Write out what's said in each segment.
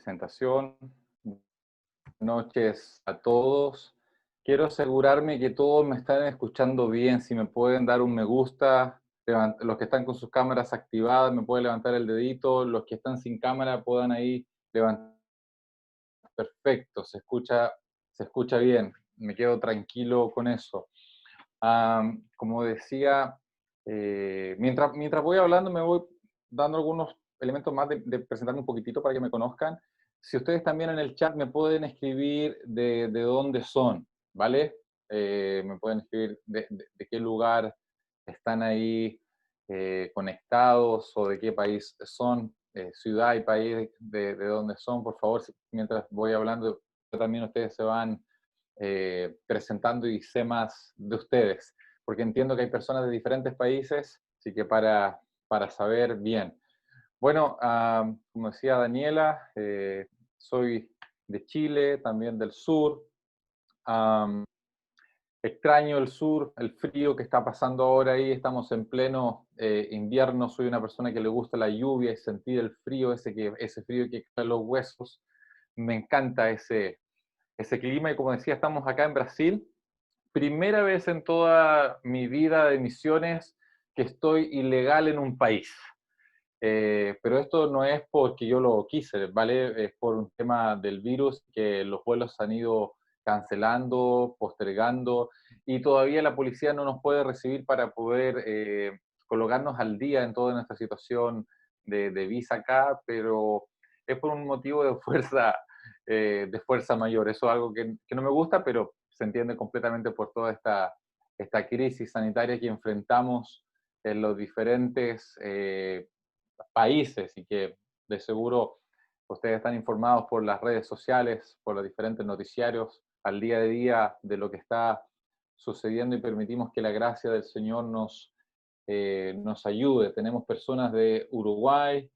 presentación. Buenas noches a todos. Quiero asegurarme que todos me están escuchando bien. Si me pueden dar un me gusta, los que están con sus cámaras activadas me pueden levantar el dedito, los que están sin cámara puedan ahí levantar. Perfecto, se escucha bien. Me quedo tranquilo con eso. Como decía, mientras voy hablando me voy dando algunos elementos más de presentarme un poquitito para que me conozcan. Si ustedes también en el chat me pueden escribir de dónde son, ¿vale? Me pueden escribir de qué lugar están ahí conectados o de qué país son, ciudad y país de dónde son, por favor, mientras voy hablando también ustedes se van presentando y sé más de ustedes, porque entiendo que hay personas de diferentes países, así que para saber bien. Bueno, como decía Daniela, soy de Chile, también del sur. Extraño el sur, el frío que está pasando ahora ahí, estamos en pleno invierno, soy una persona que le gusta la lluvia y sentir el frío, ese frío que cae en los huesos. Me encanta ese clima y como decía, estamos acá en Brasil. Primera vez en toda mi vida de misiones que estoy ilegal en un país. Pero esto no es porque yo lo quise, ¿vale? Es por un tema del virus que los vuelos se han ido cancelando, postergando, y todavía la policía no nos puede recibir para poder colocarnos al día en toda nuestra situación de visa acá, pero es por un motivo de fuerza mayor. Eso es algo que no me gusta, pero se entiende completamente por toda esta crisis sanitaria que enfrentamos en los diferentes países y que de seguro ustedes están informados por las redes sociales, por los diferentes noticiarios al día de día de lo que está sucediendo y permitimos que la gracia del Señor nos ayude. Tenemos personas de Uruguay,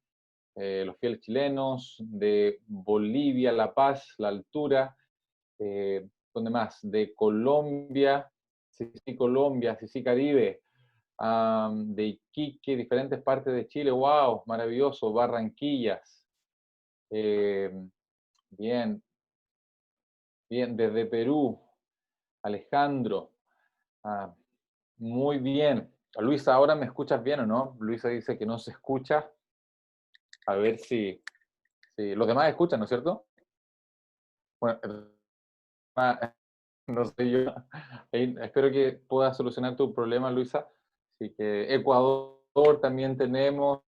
los fieles chilenos, de Bolivia, La Paz, La Altura, ¿dónde más? De Colombia, sí, Colombia, sí, Caribe, de Iquique, diferentes partes de Chile, wow, maravilloso, Barranquillas, eh, bien, bien, desde Perú, Alejandro, ah, muy bien. Luisa, ¿ahora me escuchas bien o no? Luisa dice que no se escucha, a ver si los demás escuchan, ¿no es cierto? Bueno, no sé yo, espero que pueda solucionar tu problema, Luisa. Así que Ecuador también tenemos,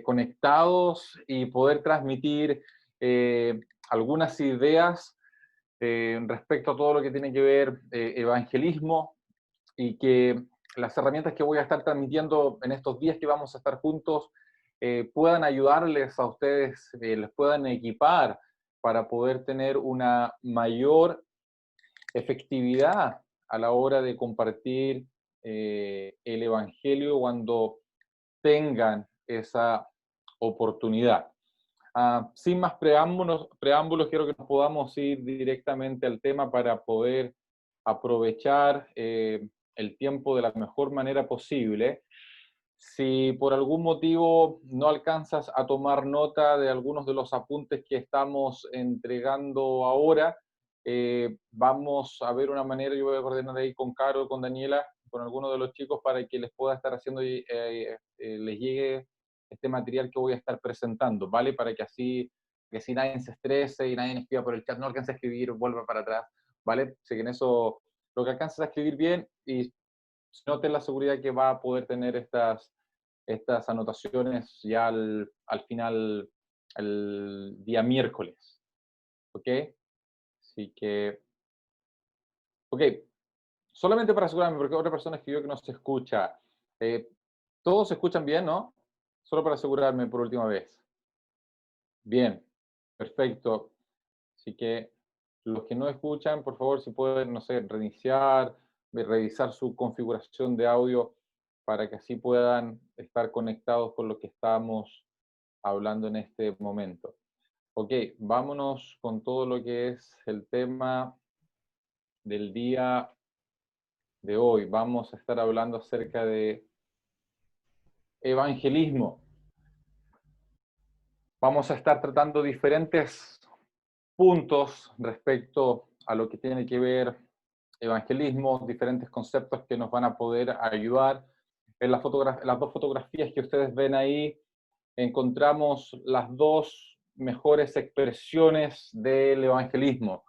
conectados y poder transmitir algunas ideas respecto a todo lo que tiene que ver evangelismo y que las herramientas que voy a estar transmitiendo en estos días que vamos a estar juntos puedan ayudarles a ustedes, les puedan equipar para poder tener una mayor efectividad a la hora de compartir el Evangelio cuando tengan esa oportunidad. Sin más preámbulos, quiero que nos podamos ir directamente al tema para poder aprovechar el tiempo de la mejor manera posible. Si por algún motivo no alcanzas a tomar nota de algunos de los apuntes que estamos entregando ahora, vamos a ver una manera, yo voy a coordinar ahí con Caro, con Daniela, con algunos de los chicos para que les pueda estar haciendo, les llegue este material que voy a estar presentando, ¿vale? Para que así nadie se estrese y nadie escriba por el chat, no alcance a escribir, vuelva para atrás, ¿vale? Así que en eso, lo que alcances a escribir bien y no ten la seguridad que va a poder tener estas anotaciones ya al final, el día miércoles, ¿ok? Así que, ok, solamente para asegurarme, porque otra persona escribió que no se escucha. Eh, ¿Todos se escuchan bien, no? Solo para asegurarme por última vez. Bien, perfecto. Así que los que no escuchan, por favor, si pueden, no sé, reiniciar, revisar su configuración de audio para que así puedan estar conectados con lo que estamos hablando en este momento. Ok, vámonos con todo lo que es el tema del día de hoy. Vamos a estar hablando acerca de evangelismo. Vamos a estar tratando diferentes puntos respecto a lo que tiene que ver evangelismo, diferentes conceptos que nos van a poder ayudar. En las dos fotografías que ustedes ven ahí, encontramos las dos mejores expresiones del evangelismo.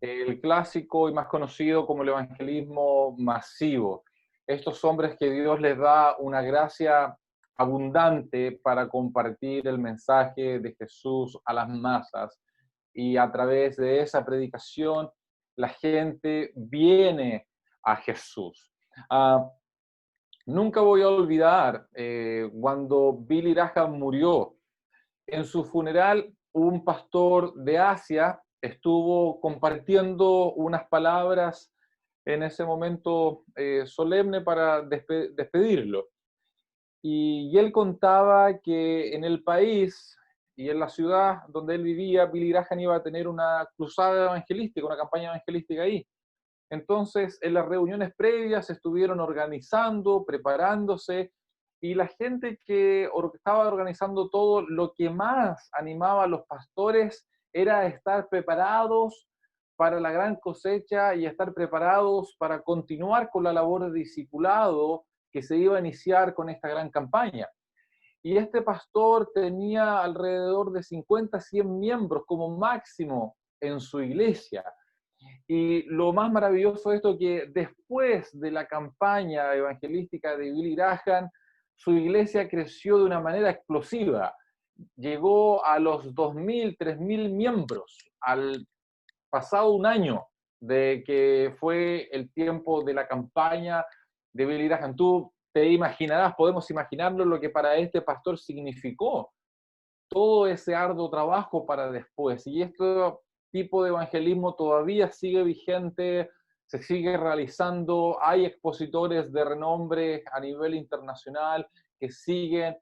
El clásico y más conocido como el evangelismo masivo. Estos hombres que Dios les da una gracia abundante para compartir el mensaje de Jesús a las masas, y a través de esa predicación la gente viene a Jesús. Nunca voy a olvidar cuando Billy Graham murió. En su funeral, un pastor de Asia estuvo compartiendo unas palabras en ese momento solemne para despedirlo. Y él contaba que en el país y en la ciudad donde él vivía, Billy Graham iba a tener una cruzada evangelística, una campaña evangelística ahí. Entonces, en las reuniones previas se estuvieron organizando, preparándose, y la gente que estaba organizando todo, lo que más animaba a los pastores era estar preparados para la gran cosecha y estar preparados para continuar con la labor de discipulado que se iba a iniciar con esta gran campaña. Y este pastor tenía alrededor de 50, 100 miembros como máximo en su iglesia. Y lo más maravilloso de esto es que después de la campaña evangelística de Billy Graham, su iglesia creció de una manera explosiva. Llegó a los 2.000, 3.000 miembros al pasado un año de que fue el tiempo de la campaña de Billy Graham. Tú te imaginarás, podemos imaginarlo lo que para este pastor significó todo ese arduo trabajo para después. Y este tipo de evangelismo todavía sigue vigente, se sigue realizando, hay expositores de renombre a nivel internacional que siguen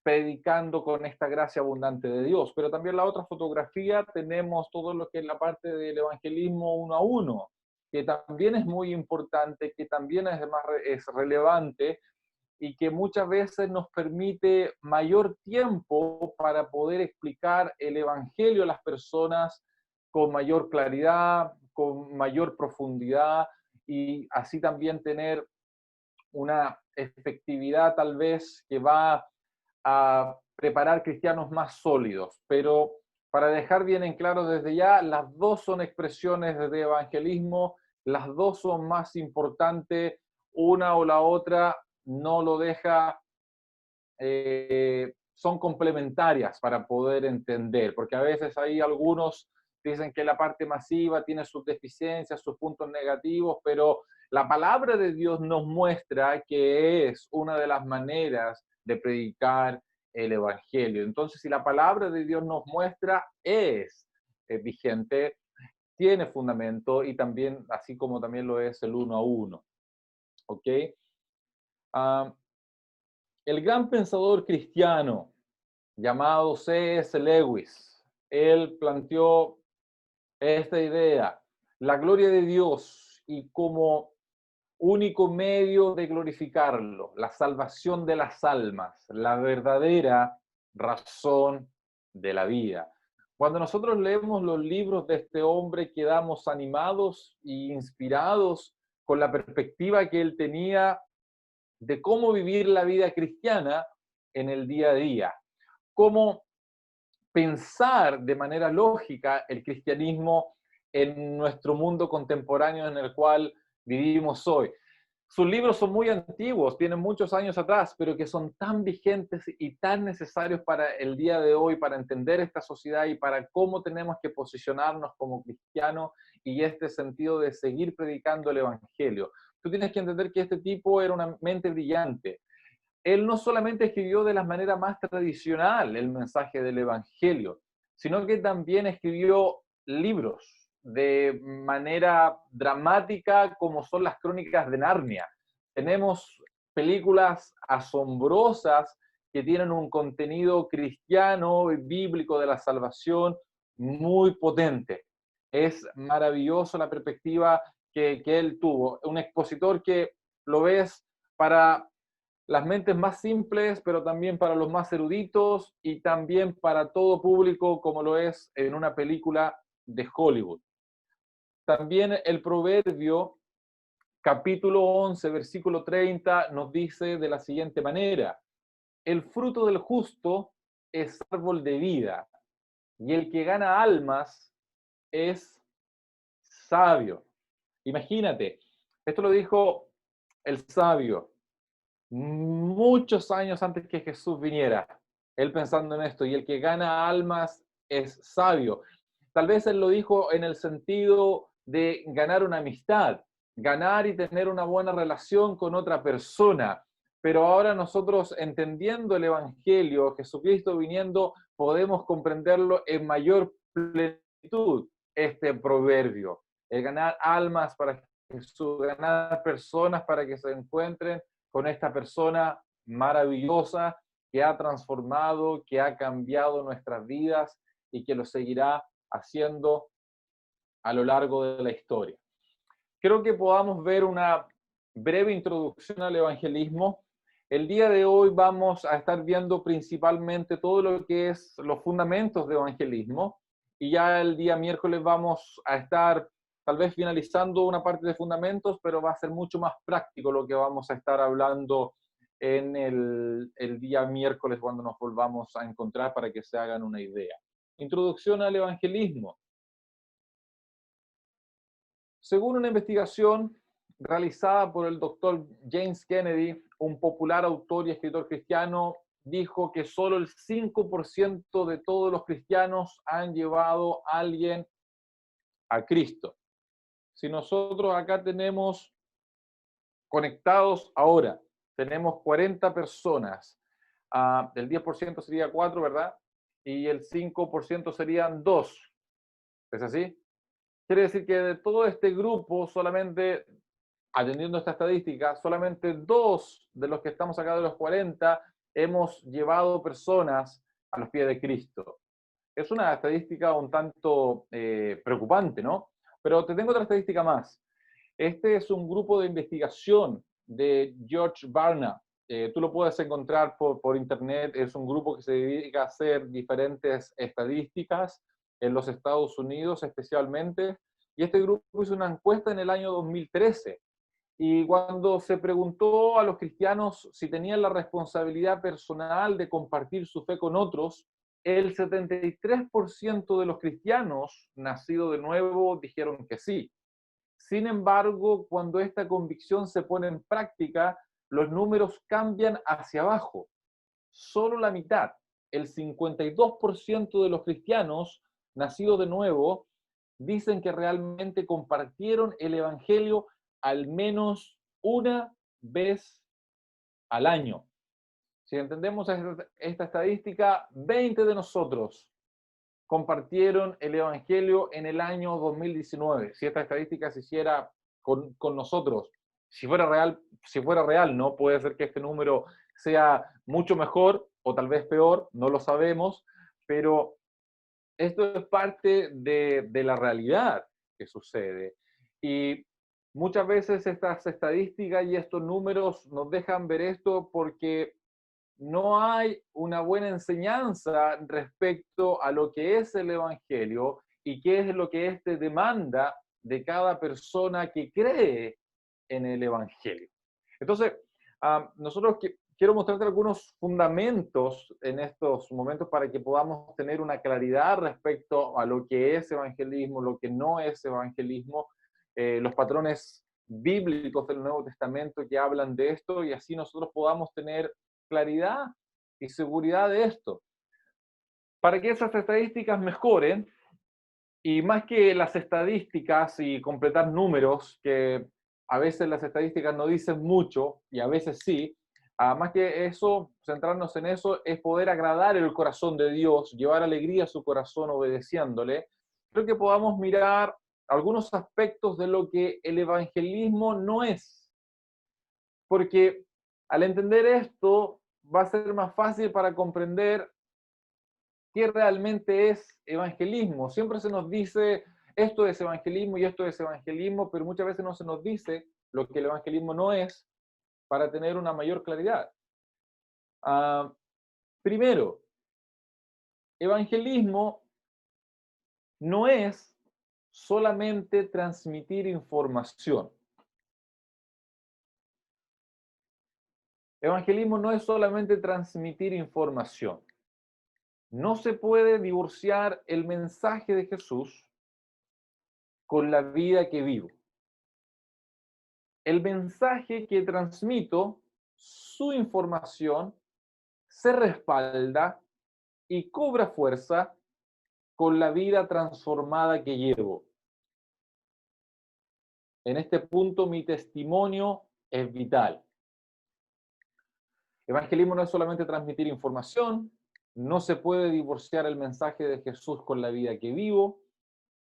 predicando con esta gracia abundante de Dios. Pero también la otra fotografía tenemos todo lo que es la parte del evangelismo uno a uno, que también es muy importante, que también es relevante, y que muchas veces nos permite mayor tiempo para poder explicar el Evangelio a las personas con mayor claridad, con mayor profundidad, y así también tener una efectividad tal vez que va a preparar cristianos más sólidos. Pero para dejar bien en claro desde ya, las dos son expresiones de evangelismo, las dos son más importantes, una o la otra no lo deja, son complementarias para poder entender, porque a veces hay algunos dicen que la parte masiva tiene sus deficiencias, sus puntos negativos, pero la palabra de Dios nos muestra que es una de las maneras de predicar el Evangelio. Entonces, si la palabra de Dios nos muestra, es vigente, tiene fundamento, y también, así como también lo es el uno a uno. ¿Ok? El gran pensador cristiano llamado C.S. Lewis, él planteó esta idea: la gloria de Dios y como único medio de glorificarlo, la salvación de las almas, la verdadera razón de la vida. Cuando nosotros leemos los libros de este hombre, quedamos animados e inspirados con la perspectiva que él tenía de cómo vivir la vida cristiana en el día a día, cómo pensar de manera lógica el cristianismo en nuestro mundo contemporáneo en el cual vivimos hoy. Sus libros son muy antiguos, tienen muchos años atrás, pero que son tan vigentes y tan necesarios para el día de hoy, para entender esta sociedad y para cómo tenemos que posicionarnos como cristianos, y este sentido de seguir predicando el Evangelio. Tú tienes que entender que este tipo era una mente brillante. Él no solamente escribió de la manera más tradicional el mensaje del Evangelio, sino que también escribió libros de manera dramática, como son las Crónicas de Narnia. Tenemos películas asombrosas que tienen un contenido cristiano y bíblico de la salvación muy potente. Es maravilloso la perspectiva que él tuvo. Un expositor que lo ves para las mentes más simples, pero también para los más eruditos y también para todo público, como lo es en una película de Hollywood. También el proverbio capítulo 11, versículo 30 nos dice de la siguiente manera: el fruto del justo es árbol de vida, y el que gana almas es sabio. Imagínate, esto lo dijo el sabio muchos años antes que Jesús viniera, él pensando en esto, y el que gana almas es sabio. Tal vez él lo dijo en el sentido de ganar una amistad, ganar y tener una buena relación con otra persona. Pero ahora nosotros, entendiendo el Evangelio, Jesucristo viniendo, podemos comprenderlo en mayor plenitud, este proverbio. El ganar almas para Jesús, ganar personas para que se encuentren con esta persona maravillosa que ha transformado, que ha cambiado nuestras vidas y que lo seguirá haciendo a lo largo de la historia. Creo que podamos ver una breve introducción al evangelismo. El día de hoy vamos a estar viendo principalmente todo lo que es los fundamentos de evangelismo, y ya el día miércoles vamos a estar tal vez finalizando una parte de fundamentos, pero va a ser mucho más práctico lo que vamos a estar hablando en el día miércoles cuando nos volvamos a encontrar, para que se hagan una idea. Introducción al evangelismo. Según una investigación realizada por el doctor James Kennedy, un popular autor y escritor cristiano, dijo que solo el 5% de todos los cristianos han llevado a alguien a Cristo. Si nosotros acá tenemos conectados ahora, tenemos 40 personas, el 10% sería 4, ¿verdad? Y el 5% serían 2. ¿Es así? Quiere decir que de todo este grupo, solamente, atendiendo esta estadística, solamente 2 de los que estamos acá de los 40 hemos llevado personas a los pies de Cristo. Es una estadística un tanto preocupante, ¿no? Pero te tengo otra estadística más. Este es un grupo de investigación de George Barna. Tú lo puedes encontrar por internet. Es un grupo que se dedica a hacer diferentes estadísticas en los Estados Unidos especialmente. Y este grupo hizo una encuesta en el año 2013. Y cuando se preguntó a los cristianos si tenían la responsabilidad personal de compartir su fe con otros, el 73% de los cristianos nacidos de nuevo dijeron que sí. Sin embargo, cuando esta convicción se pone en práctica, los números cambian hacia abajo. Solo la mitad, el 52% de los cristianos nacidos de nuevo, dicen que realmente compartieron el Evangelio al menos una vez al año. Si entendemos esta estadística, 20 de nosotros compartieron el Evangelio en el año 2019. Si esta estadística se hiciera con nosotros, si fuera real, ¿no? Puede ser que este número sea mucho mejor o tal vez peor, no lo sabemos, pero esto es parte de la realidad que sucede. Y muchas veces estas estadísticas y estos números nos dejan ver esto porque no hay una buena enseñanza respecto a lo que es el Evangelio y qué es lo que éste demanda de cada persona que cree en el Evangelio. Entonces, nosotros quiero mostrarte algunos fundamentos en estos momentos para que podamos tener una claridad respecto a lo que es evangelismo, lo que no es evangelismo, los patrones bíblicos del Nuevo Testamento que hablan de esto, y así nosotros podamos tener claridad y seguridad de esto. Para que esas estadísticas mejoren, y más que las estadísticas y completar números, que a veces las estadísticas no dicen mucho y a veces sí, más que eso, centrarnos en eso, es poder agradar el corazón de Dios, llevar alegría a su corazón obedeciéndole. Creo que podamos mirar algunos aspectos de lo que el evangelismo no es. Porque al entender esto, va a ser más fácil para comprender qué realmente es evangelismo. Siempre se nos dice esto es evangelismo y esto es evangelismo, pero muchas veces no se nos dice lo que el evangelismo no es, para tener una mayor claridad. Ah, primero, evangelismo no es solamente transmitir información. Evangelismo no es solamente transmitir información. No se puede divorciar el mensaje de Jesús con la vida que vivo. El mensaje que transmito, su información, se respalda y cobra fuerza con la vida transformada que llevo. En este punto mi testimonio es vital. Evangelismo no es solamente transmitir información, no se puede divorciar el mensaje de Jesús con la vida que vivo.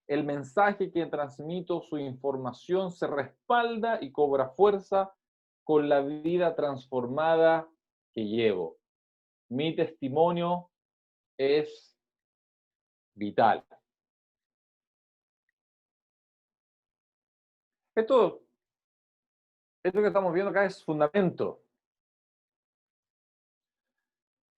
El mensaje que transmito, su información, se respalda y cobra fuerza con la vida transformada que llevo. Mi testimonio es vital. Esto, esto que estamos viendo acá es fundamento.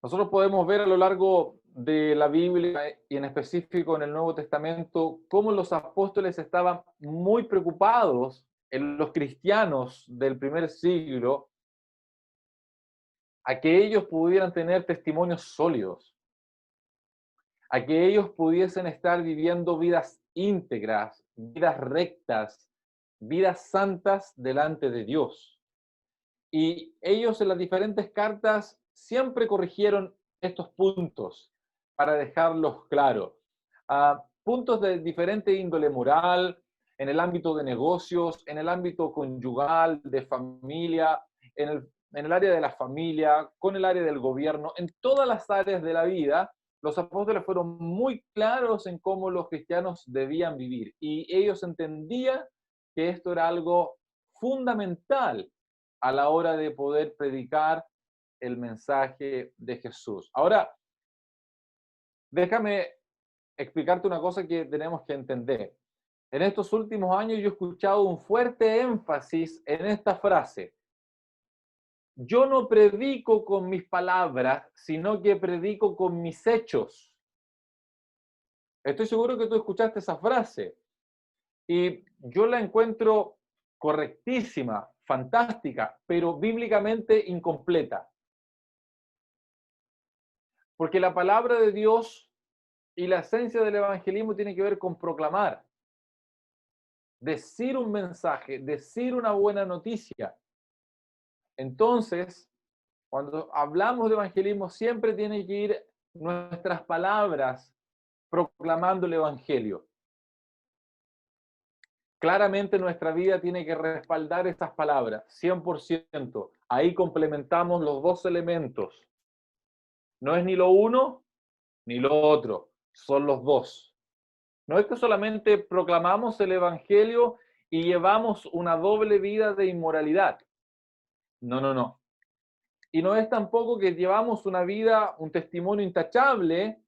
Nosotros podemos ver a lo largo de la Biblia y en específico en el Nuevo Testamento cómo los apóstoles estaban muy preocupados en los cristianos del primer siglo a que ellos pudieran tener testimonios sólidos, a que ellos pudiesen estar viviendo vidas íntegras, vidas rectas, vidas santas delante de Dios. Y ellos en las diferentes cartas siempre corrigieron estos puntos para dejarlos claros. Puntos de diferente índole moral, en el ámbito de negocios, en el ámbito conyugal, de familia, en el área de la familia, con el área del gobierno, en todas las áreas de la vida, los apóstoles fueron muy claros en cómo los cristianos debían vivir. Y ellos entendían que esto era algo fundamental a la hora de poder predicar el mensaje de Jesús. Ahora, déjame explicarte una cosa que tenemos que entender. En estos últimos años yo he escuchado un fuerte énfasis en esta frase. Yo no predico con mis palabras, sino que predico con mis hechos. Estoy seguro que tú escuchaste esa frase y yo la encuentro correctísima, fantástica, pero bíblicamente incompleta. Porque la palabra de Dios y la esencia del evangelismo tiene que ver con proclamar, decir un mensaje, decir una buena noticia. Entonces, cuando hablamos de evangelismo, siempre tiene que ir nuestras palabras proclamando el evangelio. Claramente nuestra vida tiene que respaldar estas palabras, 100%. Ahí complementamos los dos elementos. No es ni lo uno ni lo otro, son los dos. No es que solamente proclamamos el evangelio y llevamos una doble vida de inmoralidad. No, no, no. Y no es tampoco que llevamos una vida, un testimonio intachable,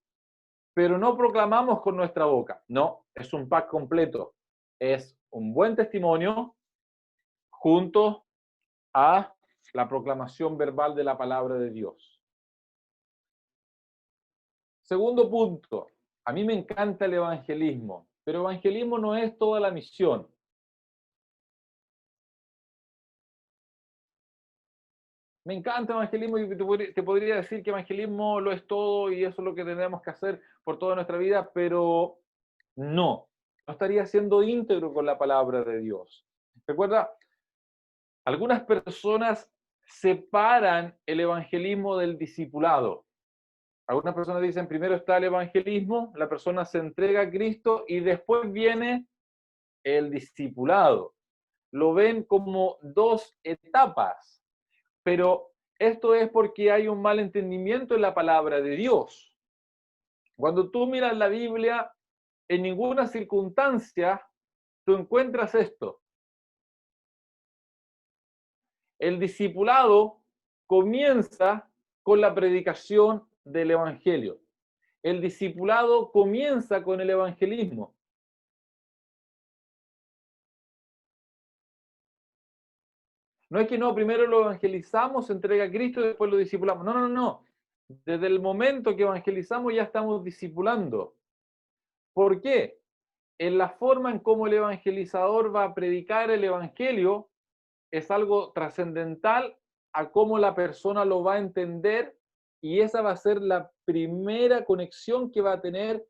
pero no proclamamos con nuestra boca. No, es un pack completo. Es un buen testimonio junto a la proclamación verbal de la palabra de Dios. Segundo punto, a mí me encanta el evangelismo, pero evangelismo no es toda la misión. Me encanta evangelismo y te podría decir que evangelismo lo es todo y eso es lo que tenemos que hacer por toda nuestra vida, pero no estaría siendo íntegro con la palabra de Dios. Recuerda, algunas personas separan el evangelismo del discipulado. Algunas personas dicen, primero está el evangelismo, la persona se entrega a Cristo y después viene el discipulado. Lo ven como dos etapas, pero esto es porque hay un mal entendimiento en la palabra de Dios. Cuando tú miras la Biblia, en ninguna circunstancia tú encuentras esto. El discipulado comienza con la predicación del evangelio. El discipulado comienza con el evangelismo. No es que no, primero lo evangelizamos, se entrega a Cristo y después lo discipulamos. No, no, no. Desde el momento que evangelizamos ya estamos discipulando. ¿Por qué? En la forma en cómo el evangelizador va a predicar el evangelio es algo trascendental a cómo la persona lo va a entender, y esa va a ser la primera conexión que va a tener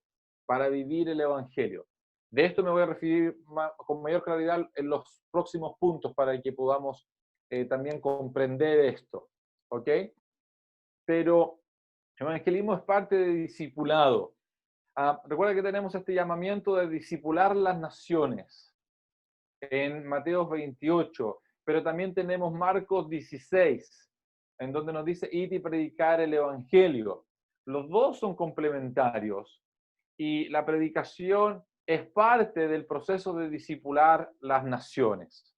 para vivir el evangelio. De esto me voy a referir con mayor claridad en los próximos puntos para que podamos también comprender esto. ¿Ok? Pero el evangelismo es parte de discipulado. Recuerda que tenemos este llamamiento de discipular las naciones en Mateo 28, pero también tenemos Marcos 16, en donde nos dice id y predicar el evangelio. Los dos son complementarios y la predicación es parte del proceso de discipular las naciones.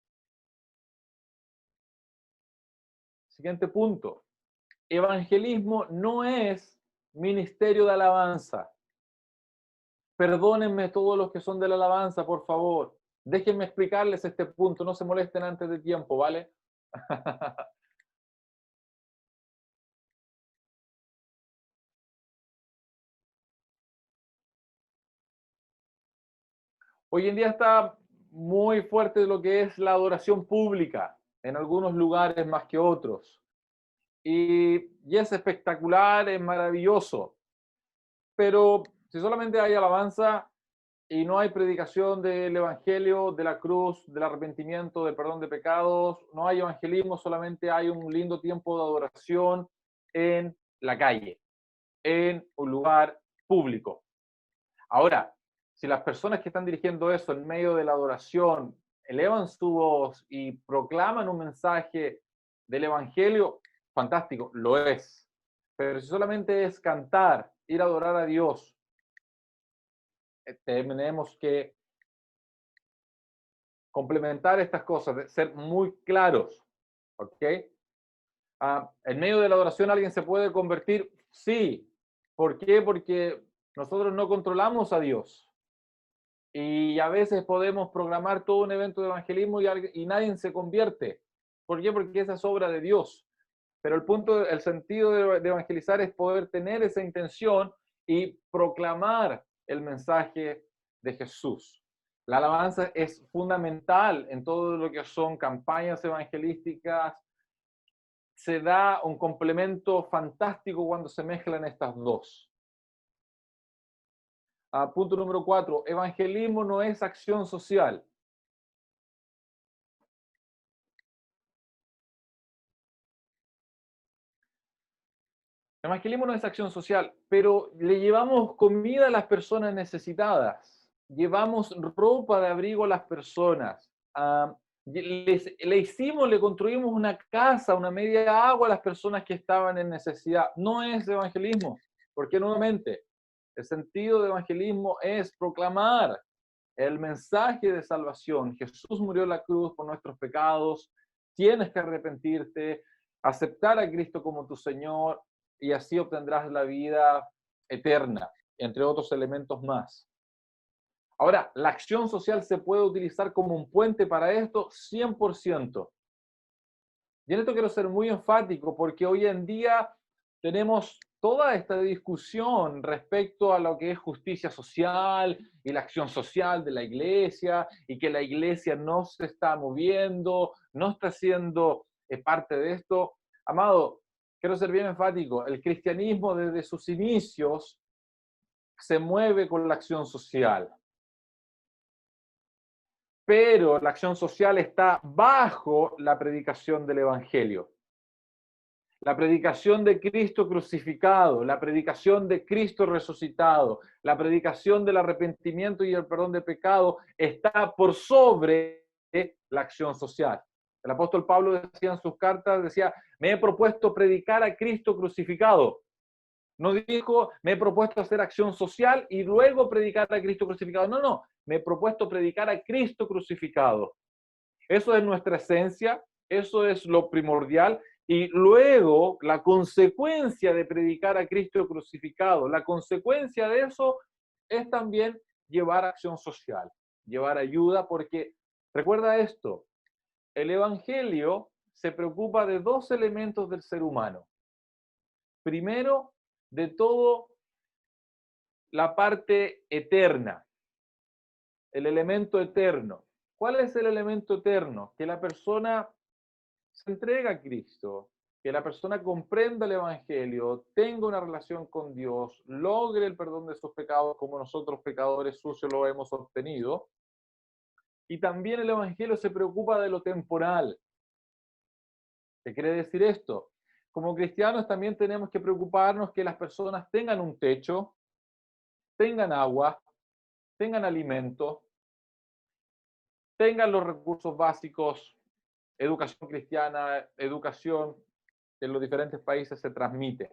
Siguiente punto. Evangelismo no es ministerio de alabanza. Perdónenme todos los que son de la alabanza, por favor. Déjenme explicarles este punto, no se molesten antes de tiempo, ¿vale? Hoy en día está muy fuerte lo que es la adoración pública, en algunos lugares más que otros. Y es espectacular, es maravilloso. Pero si solamente hay alabanza y no hay predicación del evangelio, de la cruz, del arrepentimiento, del perdón de pecados, no hay evangelismo, solamente hay un lindo tiempo de adoración en la calle, en un lugar público. Ahora, si las personas que están dirigiendo eso en medio de la adoración elevan su voz y proclaman un mensaje del evangelio, fantástico, lo es. Pero si solamente es cantar, ir a adorar a Dios, tenemos que complementar estas cosas, ser muy claros, ¿ok? En medio de la adoración alguien se puede convertir, sí. ¿Por qué? Porque nosotros no controlamos a Dios. Y a veces podemos programar todo un evento de evangelismo y nadie se convierte. ¿Por qué? Porque esa es obra de Dios. Pero el punto, el sentido de evangelizar es poder tener esa intención y proclamar el mensaje de Jesús. La alabanza es fundamental en todo lo que son campañas evangelísticas. Se da un complemento fantástico cuando se mezclan estas dos. Punto número 4. Evangelismo no es acción social. Evangelismo no es acción social, pero le llevamos comida a las personas necesitadas, llevamos ropa de abrigo a las personas, le construimos una casa, una media agua a las personas que estaban en necesidad. No es evangelismo, porque nuevamente el sentido de evangelismo es proclamar el mensaje de salvación. Jesús murió en la cruz por nuestros pecados, tienes que arrepentirte, aceptar a Cristo como tu Señor, y así obtendrás la vida eterna, entre otros elementos más. Ahora, la acción social se puede utilizar como un puente para esto 100%. Y en esto quiero ser muy enfático porque hoy en día tenemos toda esta discusión respecto a lo que es justicia social y la acción social de la iglesia, y que la iglesia no se está moviendo, no está siendo parte de esto. Amado, quiero ser bien enfático, el cristianismo desde sus inicios se mueve con la acción social, pero la acción social está bajo la predicación del evangelio. La predicación de Cristo crucificado, la predicación de Cristo resucitado, la predicación del arrepentimiento y el perdón de pecado está por sobre la acción social. El apóstol Pablo decía en sus cartas, decía, me he propuesto predicar a Cristo crucificado. No dijo, me he propuesto hacer acción social y luego predicar a Cristo crucificado. No, no, me he propuesto predicar a Cristo crucificado. Eso es nuestra esencia, eso es lo primordial. Y luego, la consecuencia de predicar a Cristo crucificado, la consecuencia de eso es también llevar acción social, llevar ayuda, porque recuerda esto, el Evangelio se preocupa de dos elementos del ser humano. Primero, de todo, la parte eterna, el elemento eterno. ¿Cuál es el elemento eterno? Que la persona se entrega a Cristo, que la persona comprenda el Evangelio, tenga una relación con Dios, logre el perdón de sus pecados como nosotros pecadores sucios lo hemos obtenido. Y también el Evangelio se preocupa de lo temporal. ¿Qué quiere decir esto? Como cristianos también tenemos que preocuparnos que las personas tengan un techo, tengan agua, tengan alimento, tengan los recursos básicos, educación cristiana, educación que en los diferentes países se transmite.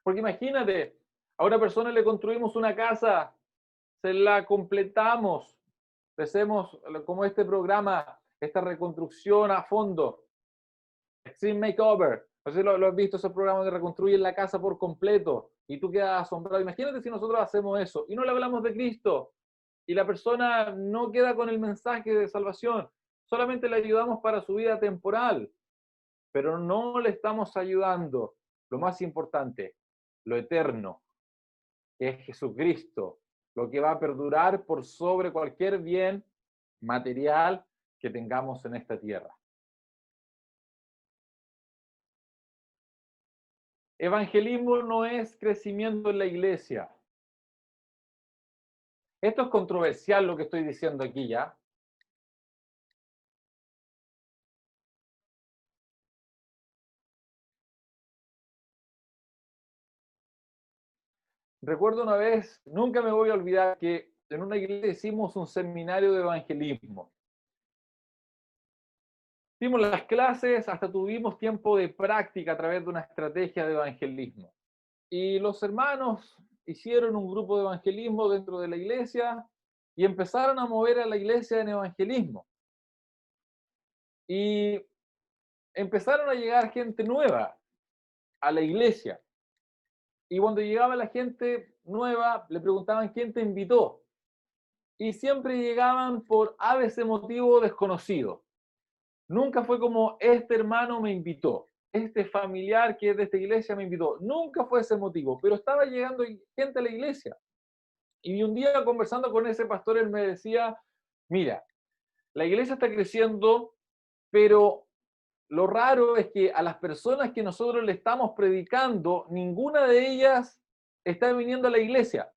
Porque imagínate, a una persona le construimos una casa, se la completamos, hacemos como este programa, esta reconstrucción a fondo, Extreme Makeover. No sé si lo has visto, esos programas que reconstruyen la casa por completo y tú quedas asombrado. Imagínate si nosotros hacemos eso y no le hablamos de Cristo y la persona no queda con el mensaje de salvación, solamente le ayudamos para su vida temporal, pero no le estamos ayudando lo más importante, lo eterno, que es Jesucristo, lo que va a perdurar por sobre cualquier bien material que tengamos en esta tierra. Evangelismo no es crecimiento en la iglesia. Esto es controversial lo que estoy diciendo aquí ya. Recuerdo una vez, nunca me voy a olvidar que en una iglesia hicimos un seminario de evangelismo. Dimos las clases, hasta tuvimos tiempo de práctica a través de una estrategia de evangelismo. Y los hermanos hicieron un grupo de evangelismo dentro de la iglesia y empezaron a mover a la iglesia en evangelismo. Y empezaron a llegar gente nueva a la iglesia. Y cuando llegaba la gente nueva, le preguntaban quién te invitó. Y siempre llegaban por ABC motivo desconocido. Nunca fue como este hermano me invitó, este familiar que es de esta iglesia me invitó. Nunca fue ese motivo, pero estaba llegando gente a la iglesia. Y un día conversando con ese pastor, él me decía, mira, la iglesia está creciendo, pero lo raro es que a las personas que nosotros le estamos predicando, ninguna de ellas está viniendo a la iglesia.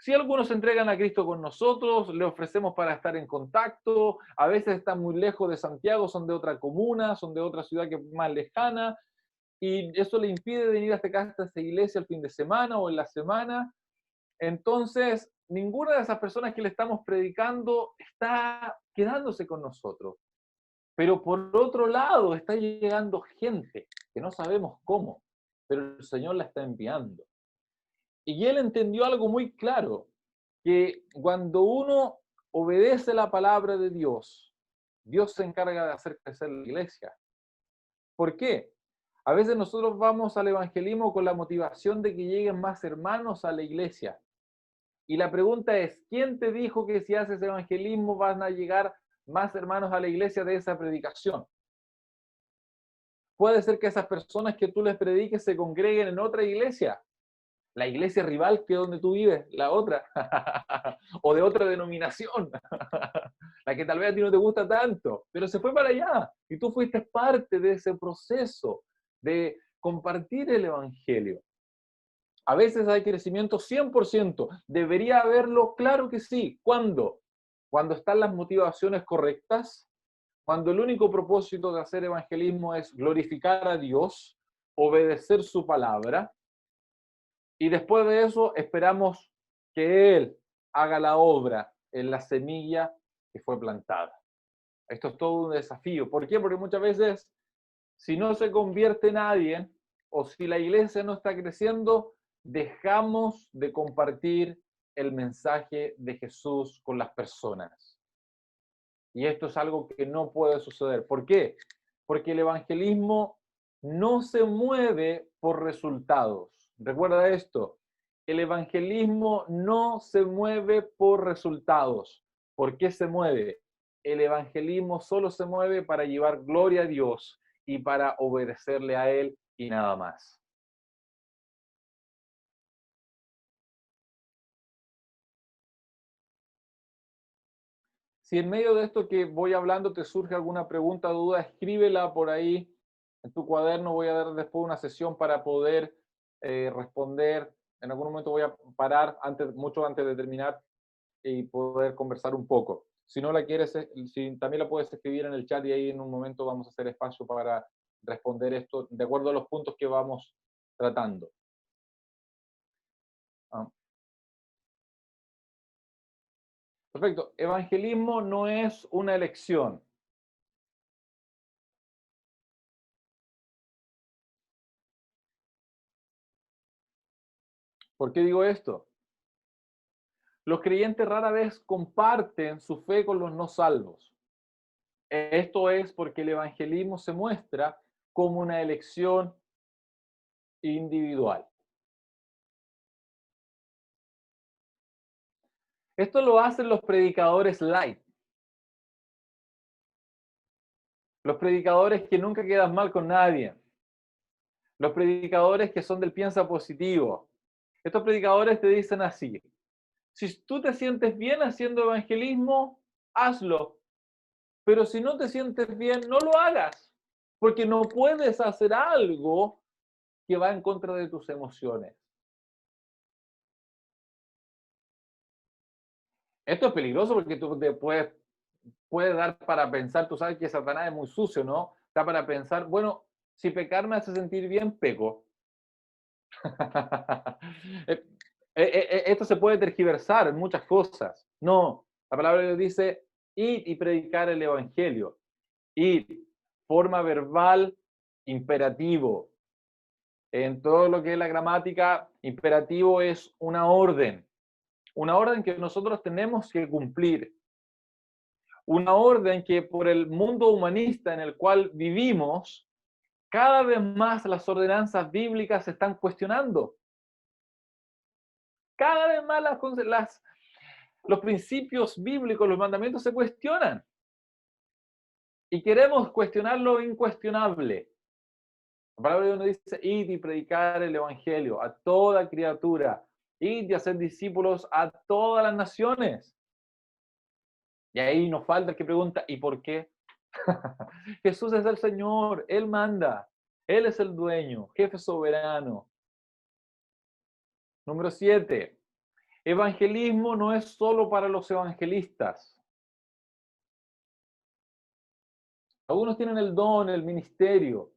Si algunos se entregan a Cristo con nosotros, le ofrecemos para estar en contacto, a veces están muy lejos de Santiago, son de otra comuna, son de otra ciudad que es más lejana, y eso le impide venir hasta acá, hasta esta iglesia el fin de semana o en la semana. Entonces, ninguna de esas personas que le estamos predicando está quedándose con nosotros. Pero por otro lado, está llegando gente que no sabemos cómo, pero el Señor la está enviando. Y él entendió algo muy claro, que cuando uno obedece la palabra de Dios, Dios se encarga de hacer crecer la iglesia. ¿Por qué? A veces nosotros vamos al evangelismo con la motivación de que lleguen más hermanos a la iglesia. Y la pregunta es, ¿quién te dijo que si haces evangelismo van a llegar más hermanos a la iglesia de esa predicación? Puede ser que esas personas que tú les prediques se congreguen en otra iglesia, la iglesia rival que es donde tú vives, la otra, o de otra denominación, la que tal vez a ti no te gusta tanto, pero se fue para allá y tú fuiste parte de ese proceso de compartir el evangelio. A veces hay crecimiento 100%, debería haberlo, claro que sí. ¿Cuándo? Cuando están las motivaciones correctas, cuando el único propósito de hacer evangelismo es glorificar a Dios, obedecer su palabra, y después de eso esperamos que Él haga la obra en la semilla que fue plantada. Esto es todo un desafío. ¿Por qué? Porque muchas veces, si no se convierte nadie, o si la iglesia no está creciendo, dejamos de compartir el mensaje de Jesús con las personas. Y esto es algo que no puede suceder. ¿Por qué? Porque el evangelismo no se mueve por resultados. Recuerda esto, el evangelismo no se mueve por resultados. ¿Por qué se mueve? el evangelismo solo se mueve para llevar gloria a Dios y para obedecerle a Él y nada más. Si en medio de esto que voy hablando te surge alguna pregunta o duda, escríbela por ahí en tu cuaderno. Voy a dar después una sesión para poder responder. En algún momento voy a parar mucho antes de terminar y poder conversar un poco. Si no la quieres, si también la puedes escribir en el chat y ahí en un momento vamos a hacer espacio para responder esto de acuerdo a los puntos que vamos tratando. Ah, perfecto. Evangelismo no es una elección. ¿Por qué digo esto? Los creyentes rara vez comparten su fe con los no salvos. Esto es porque el evangelismo se muestra como una elección individual. Esto lo hacen los predicadores light. Los predicadores que nunca quedan mal con nadie. Los predicadores que son del piensa positivo. Estos predicadores te dicen así: si tú te sientes bien haciendo evangelismo, hazlo. Pero si no te sientes bien, no lo hagas. Porque no puedes hacer algo que va en contra de tus emociones. Esto es peligroso porque tú te puedes dar para pensar, tú sabes que Satanás es muy sucio, ¿no? Está para pensar, bueno, si pecar me hace sentir bien, peco. Eh, Esto se puede tergiversar en muchas cosas. No, la palabra de Dios dice, id y predicar el evangelio. Id, forma verbal, imperativo. En todo lo que es la gramática, imperativo es una orden que nosotros tenemos que cumplir, una orden que por el mundo humanista en el cual vivimos, cada vez más las ordenanzas bíblicas se están cuestionando. Cada vez más los principios bíblicos, los mandamientos se cuestionan. Y queremos cuestionar lo incuestionable. La palabra de Dios nos dice, id y predicar el evangelio a toda criatura, id y hacer discípulos a todas las naciones. Y ahí nos falta el que pregunta, ¿y por qué? Jesús es el Señor, Él manda, Él es el dueño, jefe soberano. Número 7. Evangelismo no es solo para los evangelistas. Algunos tienen el don, el ministerio,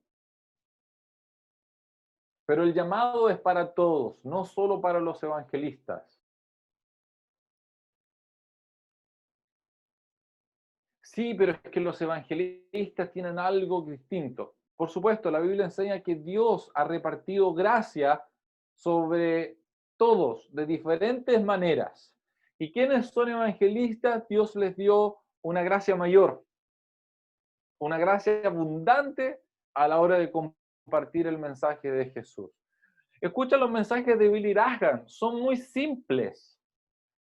pero el llamado es para todos, no solo para los evangelistas. Sí, pero es que los evangelistas tienen algo distinto. Por supuesto, la Biblia enseña que Dios ha repartido gracia sobre todos de diferentes maneras. ¿Y quienes son evangelistas? Dios les dio una gracia mayor, una gracia abundante a la hora de compartir el mensaje de Jesús. Escucha los mensajes de Billy Graham, son muy simples.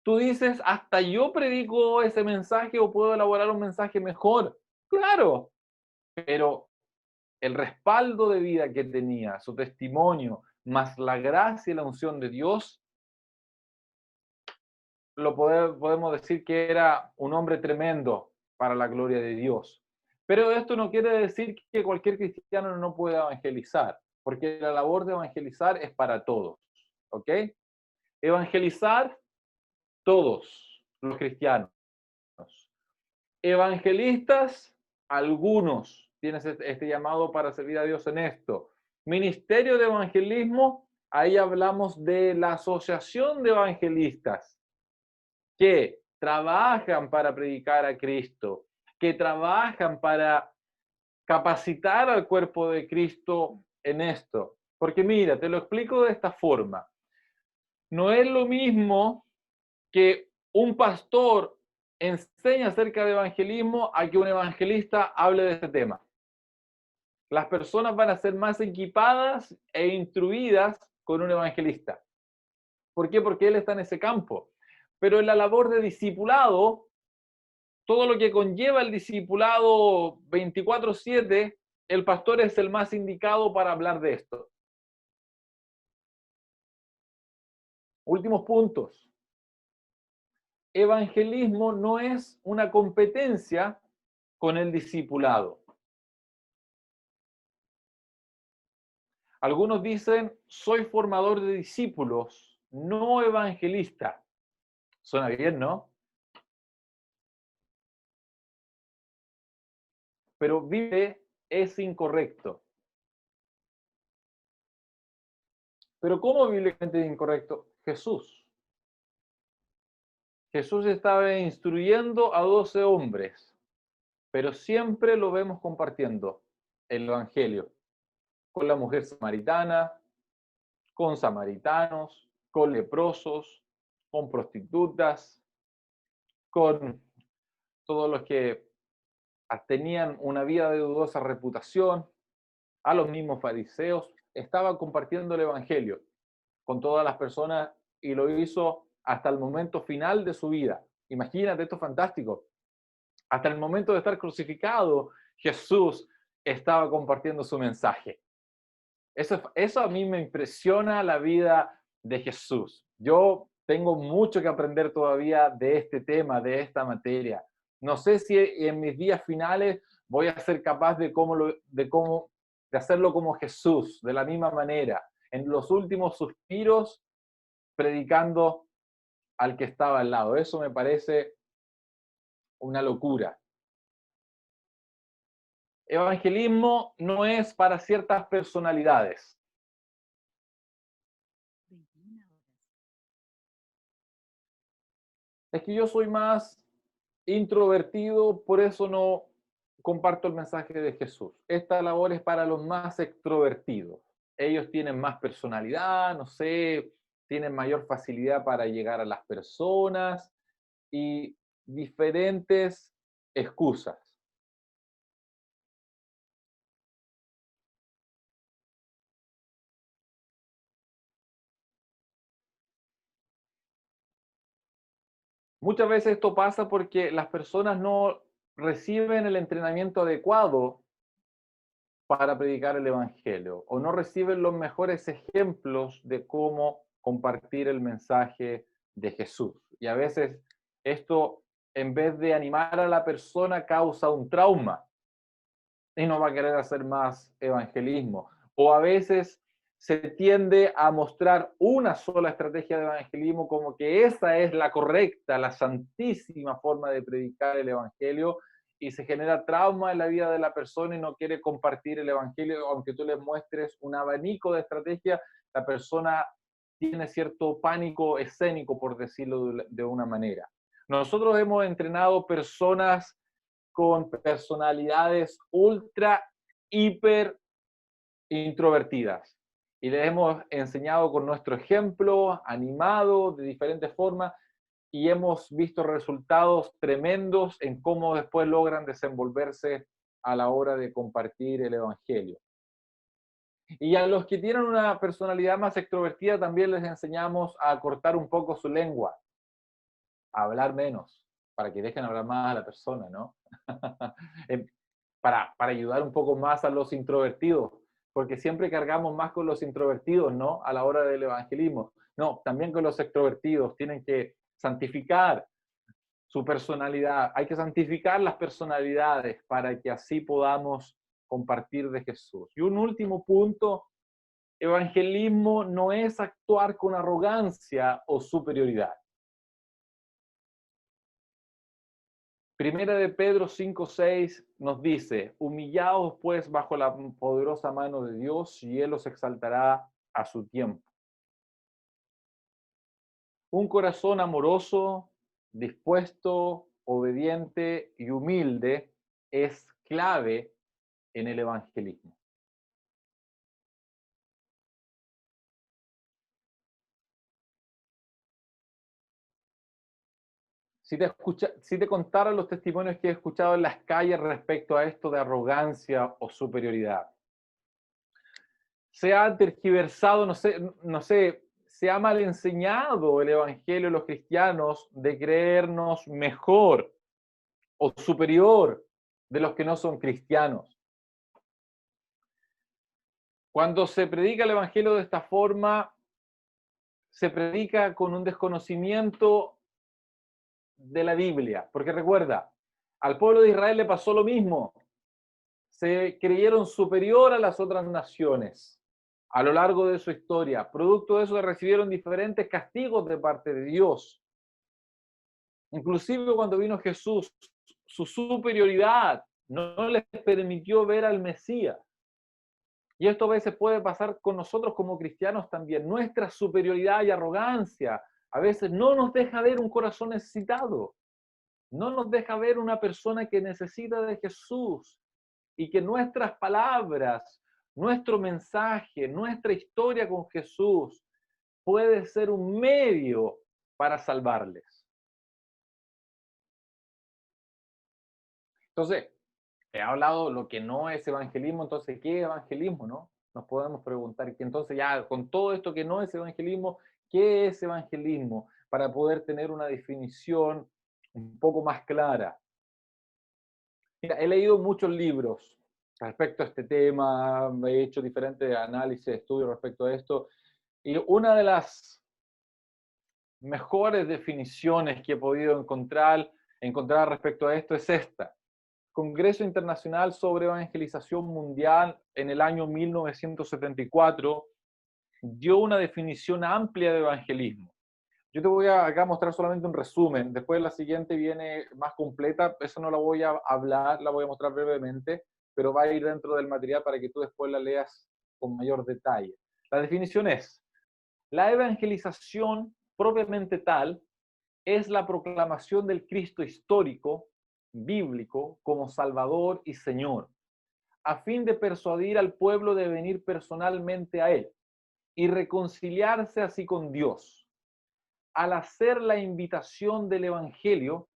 Tú dices, hasta yo predico ese mensaje o puedo elaborar un mensaje mejor. Claro, pero el respaldo de vida que tenía, su testimonio, más la gracia y la unción de Dios, podemos decir que era un hombre tremendo para la gloria de Dios. Pero esto no quiere decir que cualquier cristiano no pueda evangelizar, porque la labor de evangelizar es para todos. ¿Ok? Evangelizar todos los cristianos. Evangelistas, algunos. Tienes este llamado para servir a Dios en esto. Ministerio de evangelismo, ahí hablamos de la asociación de evangelistas que trabajan para predicar a Cristo, que trabajan para capacitar al cuerpo de Cristo en esto. Porque mira, te lo explico de esta forma. No es lo mismo que un pastor enseñe acerca de evangelismo a que un evangelista hable de este tema. Las personas van a ser más equipadas e instruidas con un evangelista. ¿Por qué? Porque él está en ese campo. Pero en la labor de discipulado, todo lo que conlleva el discipulado 24/7, el pastor es el más indicado para hablar de esto. Últimos puntos. Evangelismo no es una competencia con el discipulado. Algunos dicen, soy formador de discípulos, no evangelista. Suena bien, ¿no? Pero vive es incorrecto. Pero ¿cómo bíblicamente es incorrecto? Jesús estaba instruyendo a 12 hombres, pero siempre lo vemos compartiendo el Evangelio con la mujer samaritana, con samaritanos, con leprosos, con prostitutas, con todos los que tenían una vida de dudosa reputación, a los mismos fariseos. Estaba compartiendo el Evangelio con todas las personas y lo hizo hasta el momento final de su vida. Imagínate, esto es fantástico. Hasta el momento de estar crucificado, Jesús estaba compartiendo su mensaje. Eso a mí me impresiona la vida de Jesús. Yo tengo mucho que aprender todavía de este tema, de esta materia. No sé si en mis días finales voy a ser capaz de hacerlo como Jesús, de la misma manera, en los últimos suspiros, predicando al que estaba al lado. Eso me parece una locura. Evangelismo no es para ciertas personalidades. Es que yo soy más introvertido, por eso no comparto el mensaje de Jesús. Esta labor es para los más extrovertidos. Ellos tienen más personalidad, no sé, tienen mayor facilidad para llegar a las personas y diferentes excusas. Muchas veces esto pasa porque las personas no reciben el entrenamiento adecuado para predicar el Evangelio o no reciben los mejores ejemplos de cómo compartir el mensaje de Jesús. Y a veces esto, en vez de animar a la persona, causa un trauma y no va a querer hacer más evangelismo. O a veces se tiende a mostrar una sola estrategia de evangelismo como que esa es la correcta, la santísima forma de predicar el evangelio, y se genera trauma en la vida de la persona y no quiere compartir el evangelio, aunque tú le muestres un abanico de estrategias, la persona tiene cierto pánico escénico, por decirlo de una manera. Nosotros hemos entrenado personas con personalidades ultra, hiper introvertidas. Y les hemos enseñado con nuestro ejemplo, animado de diferentes formas, y hemos visto resultados tremendos en cómo después logran desenvolverse a la hora de compartir el Evangelio. Y a los que tienen una personalidad más extrovertida también les enseñamos a cortar un poco su lengua, a hablar menos, para que dejen hablar más a la persona, ¿no? Para ayudar un poco más a los introvertidos, porque siempre cargamos más con los introvertidos, ¿no? A la hora del evangelismo. No, también con los extrovertidos, tienen que santificar su personalidad, hay que santificar las personalidades para que así podamos compartir de Jesús. Y un último punto, evangelismo no es actuar con arrogancia o superioridad. Primera de Pedro 5:6 nos dice, humillaos pues bajo la poderosa mano de Dios y Él os exaltará a su tiempo. Un corazón amoroso, dispuesto, obediente y humilde es clave en el evangelismo. Si te contara los testimonios que he escuchado en las calles respecto a esto de arrogancia o superioridad, se ha tergiversado, no sé, se ha mal enseñado el evangelio a los cristianos de creernos mejor o superior de los que no son cristianos. Cuando se predica el Evangelio de esta forma, se predica con un desconocimiento de la Biblia, porque recuerda, al pueblo de Israel le pasó lo mismo. Se creyeron superior a las otras naciones a lo largo de su historia. Producto de eso recibieron diferentes castigos de parte de Dios. Inclusive cuando vino Jesús, su superioridad no les permitió ver al Mesías. Y esto a veces puede pasar con nosotros como cristianos también. Nuestra superioridad y arrogancia a veces no nos deja ver un corazón necesitado. No nos deja ver una persona que necesita de Jesús. Y que nuestras palabras, nuestro mensaje, nuestra historia con Jesús puede ser un medio para salvarles. Entonces, he hablado lo que no es evangelismo, entonces, ¿qué es evangelismo, no? Nos podemos preguntar que entonces ya con todo esto que no es evangelismo, ¿qué es evangelismo? Para poder tener una definición un poco más clara. Mira, he leído muchos libros respecto a este tema, he hecho diferentes análisis, estudios respecto a esto, y una de las mejores definiciones que he podido encontrar respecto a esto es esta. Congreso Internacional sobre Evangelización Mundial en el año 1974 dio una definición amplia de evangelismo. Yo te voy a acá mostrar solamente un resumen, después la siguiente viene más completa, eso no la voy a hablar, la voy a mostrar brevemente, pero va a ir dentro del material para que tú después la leas con mayor detalle. La definición es, la evangelización propiamente tal es la proclamación del Cristo histórico, bíblico, como Salvador y Señor, a fin de persuadir al pueblo de venir personalmente a Él y reconciliarse así con Dios. Al hacer la invitación del Evangelio,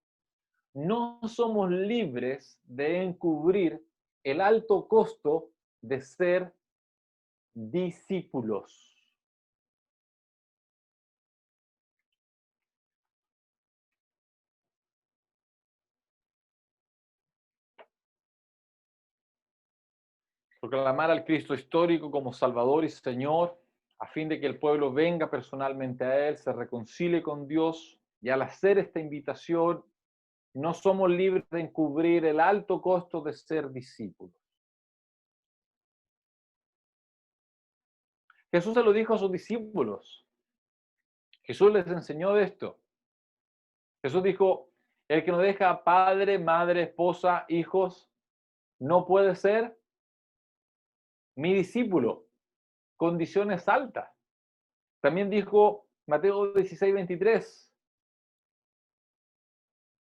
no somos libres de encubrir el alto costo de ser discípulos. Proclamar al Cristo histórico como Salvador y Señor, a fin de que el pueblo venga personalmente a Él, se reconcilie con Dios, y al hacer esta invitación, no somos libres de encubrir el alto costo de ser discípulos. Jesús se lo dijo a sus discípulos. Jesús les enseñó de esto. Jesús dijo, el que no deja padre, madre, esposa, hijos, no puede ser mi discípulo. Condiciones altas. También dijo Mateo 16:23,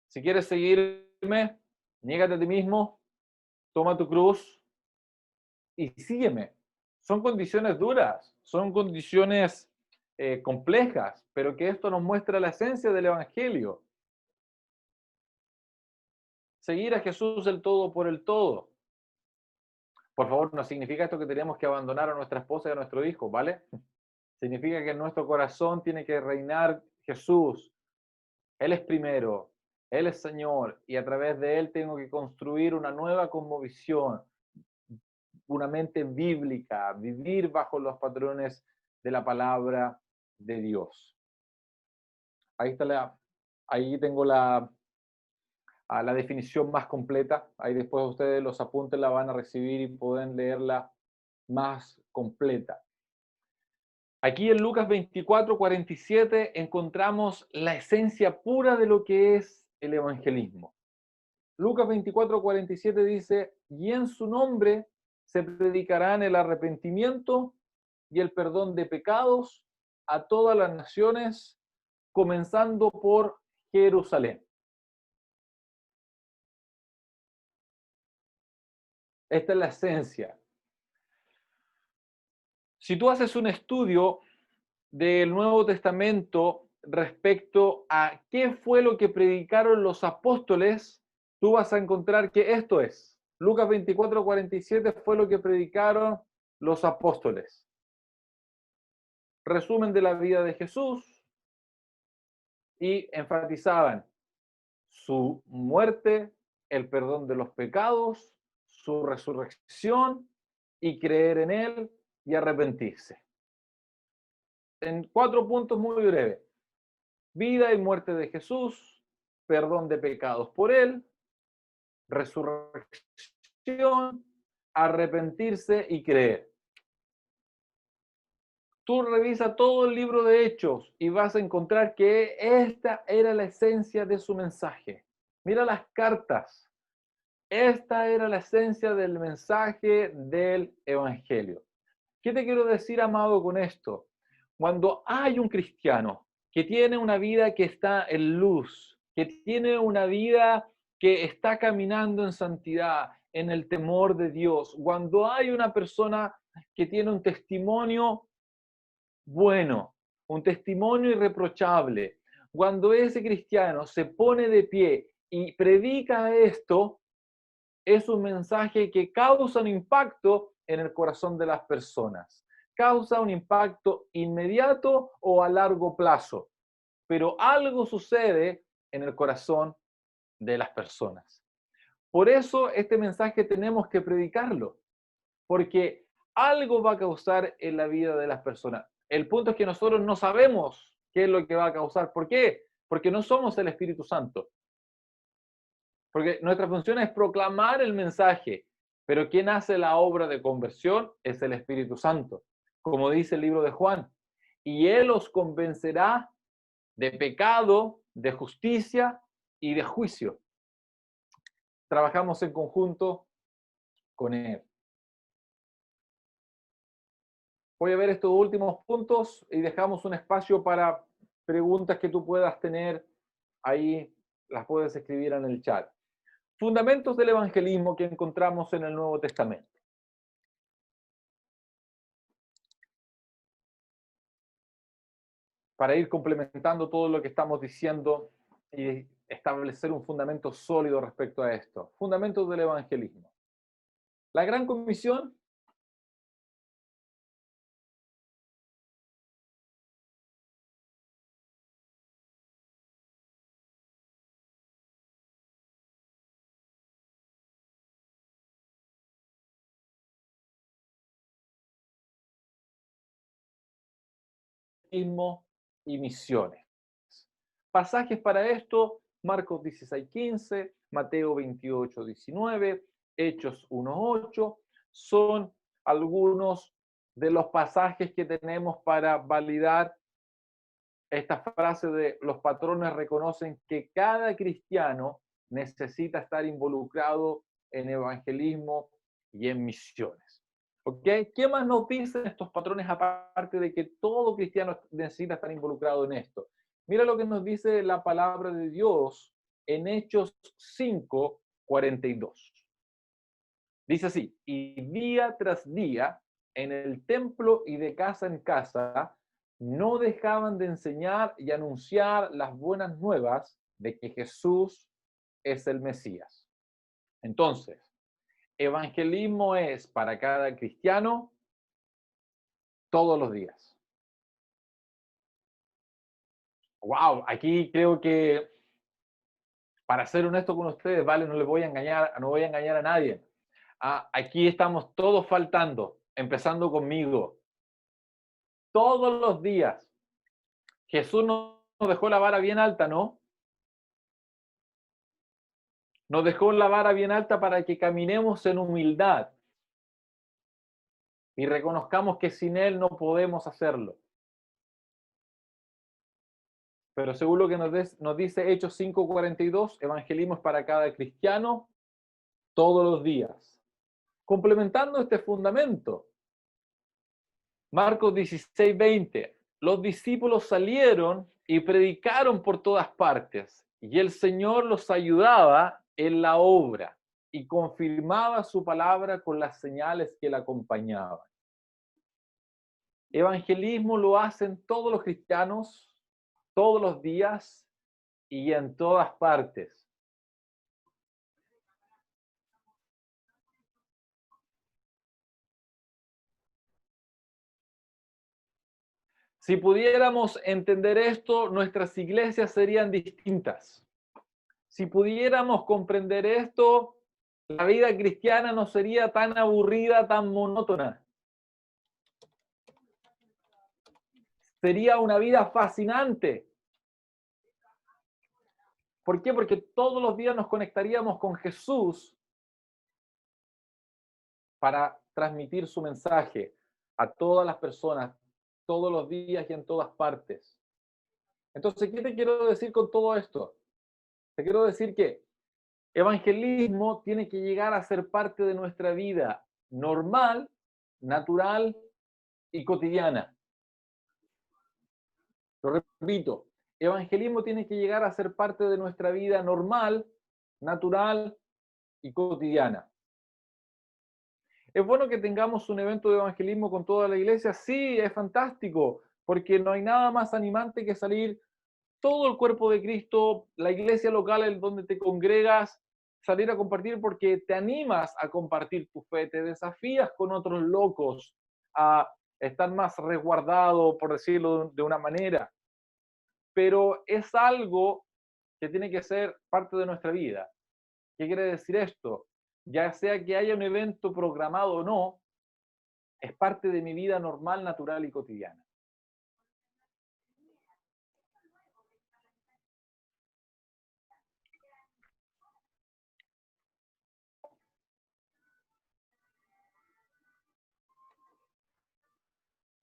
si quieres seguirme, niégate a ti mismo, toma tu cruz y sígueme. Son condiciones duras, son condiciones complejas, pero que esto nos muestra la esencia del Evangelio. Seguir a Jesús el todo por el todo. Por favor, no significa esto que tenemos que abandonar a nuestra esposa y a nuestro hijo, ¿vale? Significa que en nuestro corazón tiene que reinar Jesús. Él es primero, Él es Señor, y a través de Él tengo que construir una nueva cosmovisión, una mente bíblica, vivir bajo los patrones de la palabra de Dios. Ahí está ahí tengo la definición más completa. Ahí después ustedes los apuntes la van a recibir y pueden leerla más completa. Aquí en Lucas 24:47 encontramos la esencia pura de lo que es el evangelismo. Lucas 24:47 dice, y en su nombre se predicarán el arrepentimiento y el perdón de pecados a todas las naciones, comenzando por Jerusalén. Esta es la esencia. Si tú haces un estudio del Nuevo Testamento respecto a qué fue lo que predicaron los apóstoles, tú vas a encontrar que esto es. Lucas 24:47 fue lo que predicaron los apóstoles. Resumen de la vida de Jesús y enfatizaban su muerte, el perdón de los pecados, su resurrección y creer en Él y arrepentirse. En 4 puntos muy breves. Vida y muerte de Jesús, perdón de pecados por Él, resurrección, arrepentirse y creer. Tú revisa todo el libro de Hechos y vas a encontrar que esta era la esencia de su mensaje. Mira las cartas. Esta era la esencia del mensaje del Evangelio. ¿Qué te quiero decir, amado, con esto? Cuando hay un cristiano que tiene una vida que está en luz, que tiene una vida que está caminando en santidad, en el temor de Dios, cuando hay una persona que tiene un testimonio bueno, un testimonio irreprochable, cuando ese cristiano se pone de pie y predica esto, es un mensaje que causa un impacto en el corazón de las personas. Causa un impacto inmediato o a largo plazo, pero algo sucede en el corazón de las personas. Por eso este mensaje tenemos que predicarlo, porque algo va a causar en la vida de las personas. El punto es que nosotros no sabemos qué es lo que va a causar. ¿Por qué? Porque no somos el Espíritu Santo. Porque nuestra función es proclamar el mensaje, pero quien hace la obra de conversión es el Espíritu Santo, como dice el libro de Juan. Y Él os convencerá de pecado, de justicia y de juicio. Trabajamos en conjunto con Él. Voy a ver estos últimos puntos y dejamos un espacio para preguntas que tú puedas tener. Ahí las puedes escribir en el chat. Fundamentos del evangelismo que encontramos en el Nuevo Testamento. Para ir complementando todo lo que estamos diciendo y establecer un fundamento sólido respecto a esto. Fundamentos del evangelismo. La gran comisión. Y misiones. Pasajes para esto, Marcos 16:15, Mateo 28:19, Hechos 1:8, son algunos de los pasajes que tenemos para validar esta frase de los patrones reconocen que cada cristiano necesita estar involucrado en evangelismo y en misiones. ¿Ok? ¿Qué más nos dicen estos patrones aparte de que todo cristiano necesita estar involucrado en esto? Mira lo que nos dice la palabra de Dios en Hechos 5:42. Dice así, y día tras día, en el templo y de casa en casa, no dejaban de enseñar y anunciar las buenas nuevas de que Jesús es el Mesías. Entonces, evangelismo es para cada cristiano todos los días. Wow, aquí creo que, para ser honesto con ustedes, vale, no les voy a engañar, no voy a engañar a nadie. Aquí estamos todos faltando, empezando conmigo. Todos los días. Jesús nos dejó la vara bien alta, ¿no? Nos dejó la vara bien alta para que caminemos en humildad y reconozcamos que sin Él no podemos hacerlo. Pero según lo que nos dice Hechos 5:42, evangelismo es para cada cristiano todos los días. Complementando este fundamento, Marcos 16:20, los discípulos salieron y predicaron por todas partes, y el Señor los ayudaba en la obra y confirmaba su palabra con las señales que la acompañaban. Evangelismo lo hacen todos los cristianos, todos los días y en todas partes. Si pudiéramos entender esto, nuestras iglesias serían distintas. Si pudiéramos comprender esto, la vida cristiana no sería tan aburrida, tan monótona. Sería una vida fascinante. ¿Por qué? Porque todos los días nos conectaríamos con Jesús para transmitir su mensaje a todas las personas, todos los días y en todas partes. Entonces, ¿qué te quiero decir con todo esto? Te quiero decir que evangelismo tiene que llegar a ser parte de nuestra vida normal, natural y cotidiana. Lo repito, evangelismo tiene que llegar a ser parte de nuestra vida normal, natural y cotidiana. ¿Es bueno que tengamos un evento de evangelismo con toda la iglesia? Sí, es fantástico, porque no hay nada más animante que salir todo el cuerpo de Cristo, la iglesia local en donde te congregas, salir a compartir porque te animas a compartir tu fe, te desafías con otros locos a estar más resguardado, por decirlo de una manera. Pero es algo que tiene que ser parte de nuestra vida. ¿Qué quiere decir esto? Ya sea que haya un evento programado o no, es parte de mi vida normal, natural y cotidiana.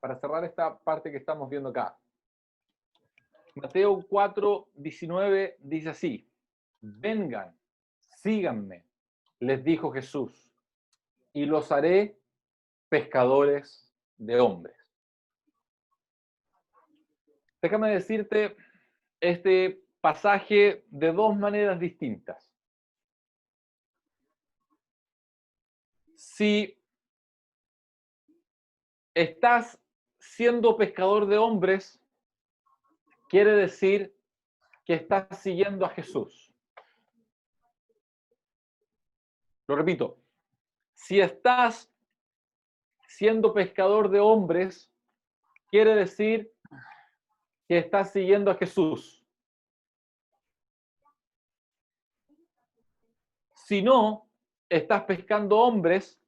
Para cerrar esta parte que estamos viendo acá, Mateo 4:19 dice así: vengan, síganme, les dijo Jesús, y los haré pescadores de hombres. Déjame decirte este pasaje de dos maneras distintas. Si estás siendo pescador de hombres, quiere decir que estás siguiendo a Jesús. Lo repito, si estás siendo pescador de hombres, quiere decir que estás siguiendo a Jesús. Si no estás pescando hombres,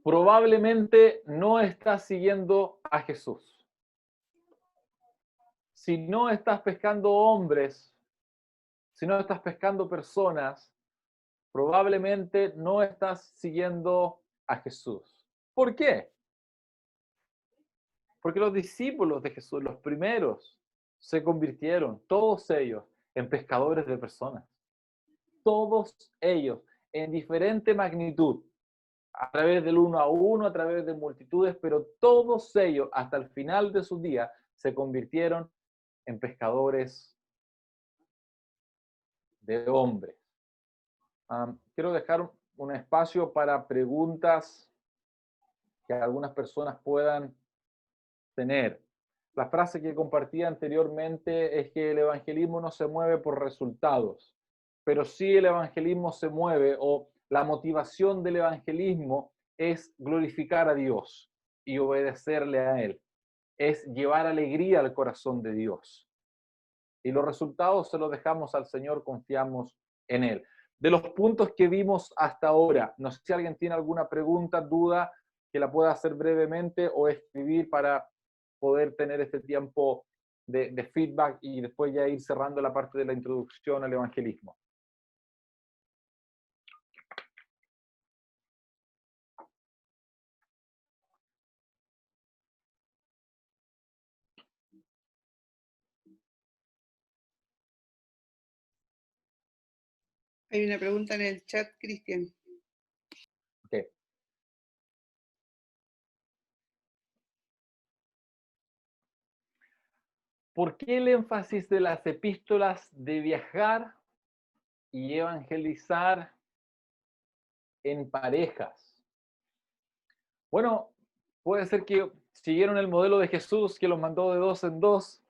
probablemente no estás siguiendo a Jesús. Si no estás pescando hombres, si no estás pescando personas, probablemente no estás siguiendo a Jesús. ¿Por qué? Porque los discípulos de Jesús, los primeros, se convirtieron, todos ellos, en pescadores de personas. Todos ellos, en diferente magnitud, a través del uno a uno, a través de multitudes, pero todos ellos, hasta el final de sus días, se convirtieron en pescadores de hombres. Quiero dejar un espacio para preguntas que algunas personas puedan tener. La frase que compartí anteriormente es que el evangelismo no se mueve por resultados, pero sí el evangelismo se mueve, o la motivación del evangelismo es glorificar a Dios y obedecerle a Él. Es llevar alegría al corazón de Dios. Y los resultados se los dejamos al Señor, confiamos en Él. De los puntos que vimos hasta ahora, no sé si alguien tiene alguna pregunta, duda, que la pueda hacer brevemente o escribir para poder tener este tiempo de feedback y después ya ir cerrando la parte de la introducción al evangelismo. Hay una pregunta en el chat, Cristian. Okay. ¿Por qué el énfasis de las epístolas de viajar y evangelizar en parejas? Bueno, puede ser que siguieron el modelo de Jesús, que los mandó de dos en dos,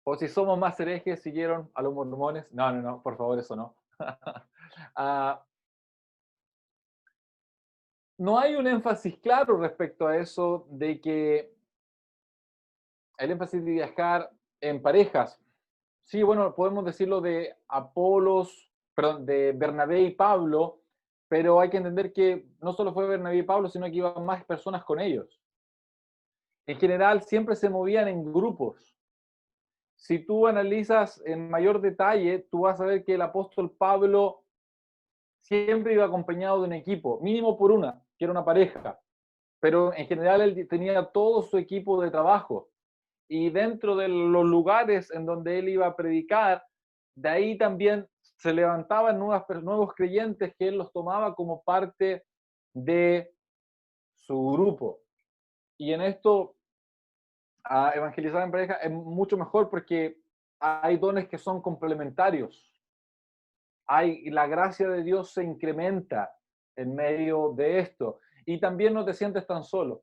o si somos más herejes, siguieron a los mormones. No, no, no, por favor, eso no. No hay un énfasis claro respecto a eso de que el énfasis de viajar en parejas. Sí, bueno, podemos decirlo de Apolos, perdón, de Bernabé y Pablo, pero hay que entender que no solo fue Bernabé y Pablo, sino que iban más personas con ellos. En general, siempre se movían en grupos. Si tú analizas en mayor detalle, tú vas a ver que el apóstol Pablo siempre iba acompañado de un equipo, mínimo por una, que era una pareja, pero en general él tenía todo su equipo de trabajo. Y dentro de los lugares en donde él iba a predicar, de ahí también se levantaban nuevos creyentes que él los tomaba como parte de su grupo. Y en esto, a evangelizar en pareja es mucho mejor porque hay dones que son complementarios. La gracia de Dios se incrementa en medio de esto. Y también no te sientes tan solo.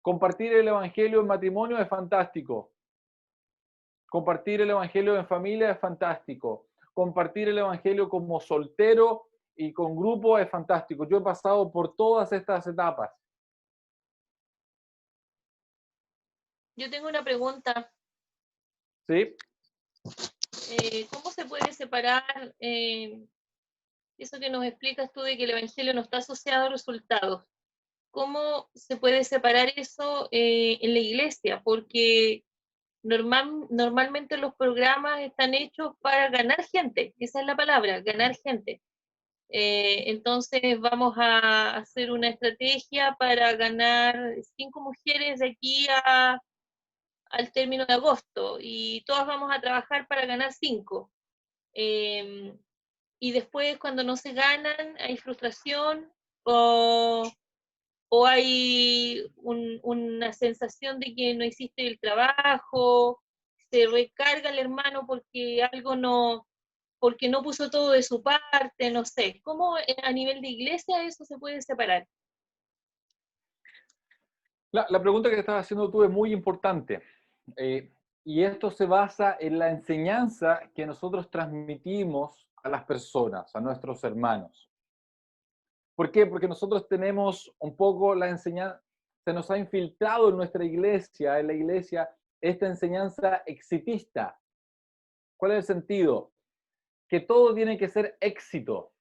Compartir el evangelio en matrimonio es fantástico. Compartir el evangelio en familia es fantástico. Compartir el evangelio como soltero y con grupo es fantástico. Yo he pasado por todas estas etapas. Yo tengo una pregunta. ¿Sí? ¿Cómo se puede separar eso que nos explicas tú de que el evangelio no está asociado a resultados? ¿Cómo se puede separar eso en la iglesia? Porque normalmente los programas están hechos para ganar gente, esa es la palabra, ganar gente. Entonces vamos a hacer una estrategia para ganar 5 mujeres de aquí al término de agosto y todas vamos a trabajar para ganar 5. Y después cuando no se ganan hay frustración o hay una sensación de que no hiciste el trabajo, se recarga el hermano porque no puso todo de su parte, no sé. ¿Cómo a nivel de iglesia eso se puede separar? La pregunta que estás haciendo tú es muy importante. Y esto se basa en la enseñanza que nosotros transmitimos a las personas, a nuestros hermanos. ¿Por qué? Porque nosotros tenemos un poco la enseñanza, se nos ha infiltrado en nuestra iglesia, en la iglesia, esta enseñanza exitista. ¿Cuál es el sentido? Que todo tiene que ser éxito.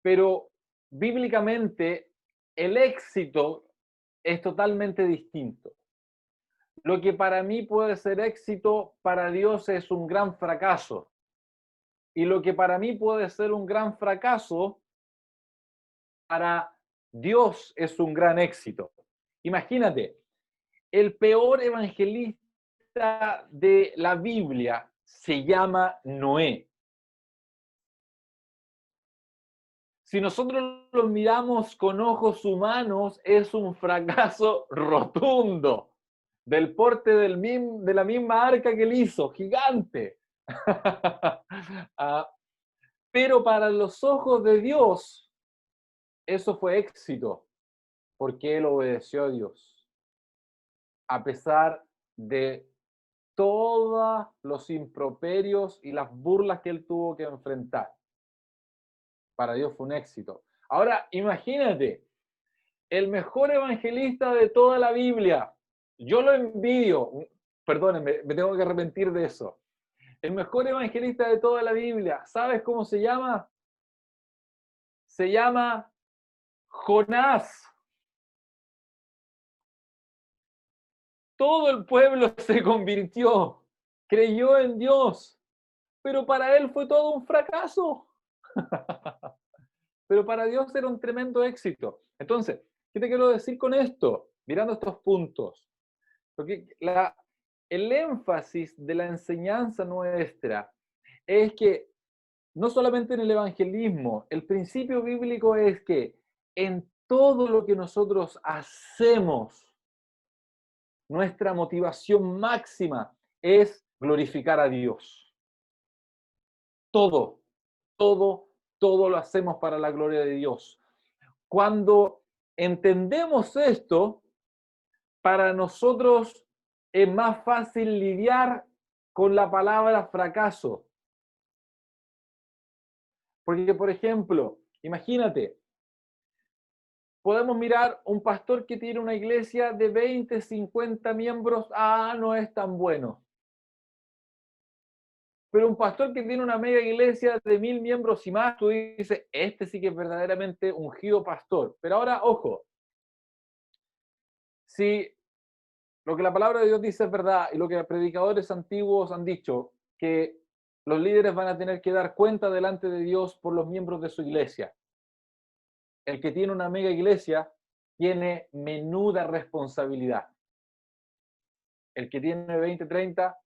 Pero bíblicamente el éxito es totalmente distinto. Lo que para mí puede ser éxito, para Dios es un gran fracaso. Y lo que para mí puede ser un gran fracaso, para Dios es un gran éxito. Imagínate, el peor evangelista de la Biblia se llama Noé. Si nosotros lo miramos con ojos humanos, es un fracaso rotundo, del porte de la misma arca que él hizo, gigante. Pero para los ojos de Dios, eso fue éxito, porque él obedeció a Dios, a pesar de todos los improperios y las burlas que él tuvo que enfrentar. Para Dios fue un éxito. Ahora, imagínate, el mejor evangelista de toda la Biblia. Yo lo envidio. Perdónenme, me tengo que arrepentir de eso. El mejor evangelista de toda la Biblia. ¿Sabes cómo se llama? Se llama Jonás. Todo el pueblo se convirtió, creyó en Dios, pero para él fue todo un fracaso. Pero para Dios era un tremendo éxito. Entonces, ¿qué te quiero decir con esto? Mirando estos puntos. Porque el énfasis de la enseñanza nuestra es que no solamente en el evangelismo, el principio bíblico es que en todo lo que nosotros hacemos, nuestra motivación máxima es glorificar a Dios. Todo, todo, todo lo hacemos para la gloria de Dios. Cuando entendemos esto, para nosotros es más fácil lidiar con la palabra fracaso. Porque, por ejemplo, imagínate, podemos mirar un pastor que tiene una iglesia de 20, 50 miembros, no es tan bueno. Pero un pastor que tiene una mega iglesia de 1000 miembros y más, tú dices, este sí que es verdaderamente ungido pastor. Pero ahora, ojo, si lo que la palabra de Dios dice es verdad y lo que predicadores antiguos han dicho, que los líderes van a tener que dar cuenta delante de Dios por los miembros de su iglesia. El que tiene una mega iglesia tiene menuda responsabilidad. El que tiene 20, 30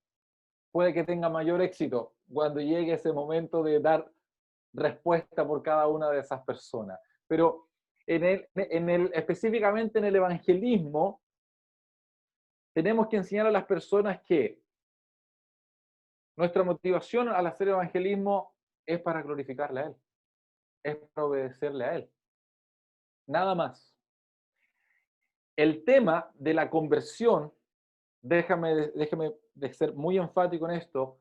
puede que tenga mayor éxito cuando llegue ese momento de dar respuesta por cada una de esas personas. Pero específicamente en el evangelismo, tenemos que enseñar a las personas que nuestra motivación al hacer evangelismo es para glorificarle a Él, es para obedecerle a Él. Nada más. El tema de la conversión, déjame de ser muy enfático en esto,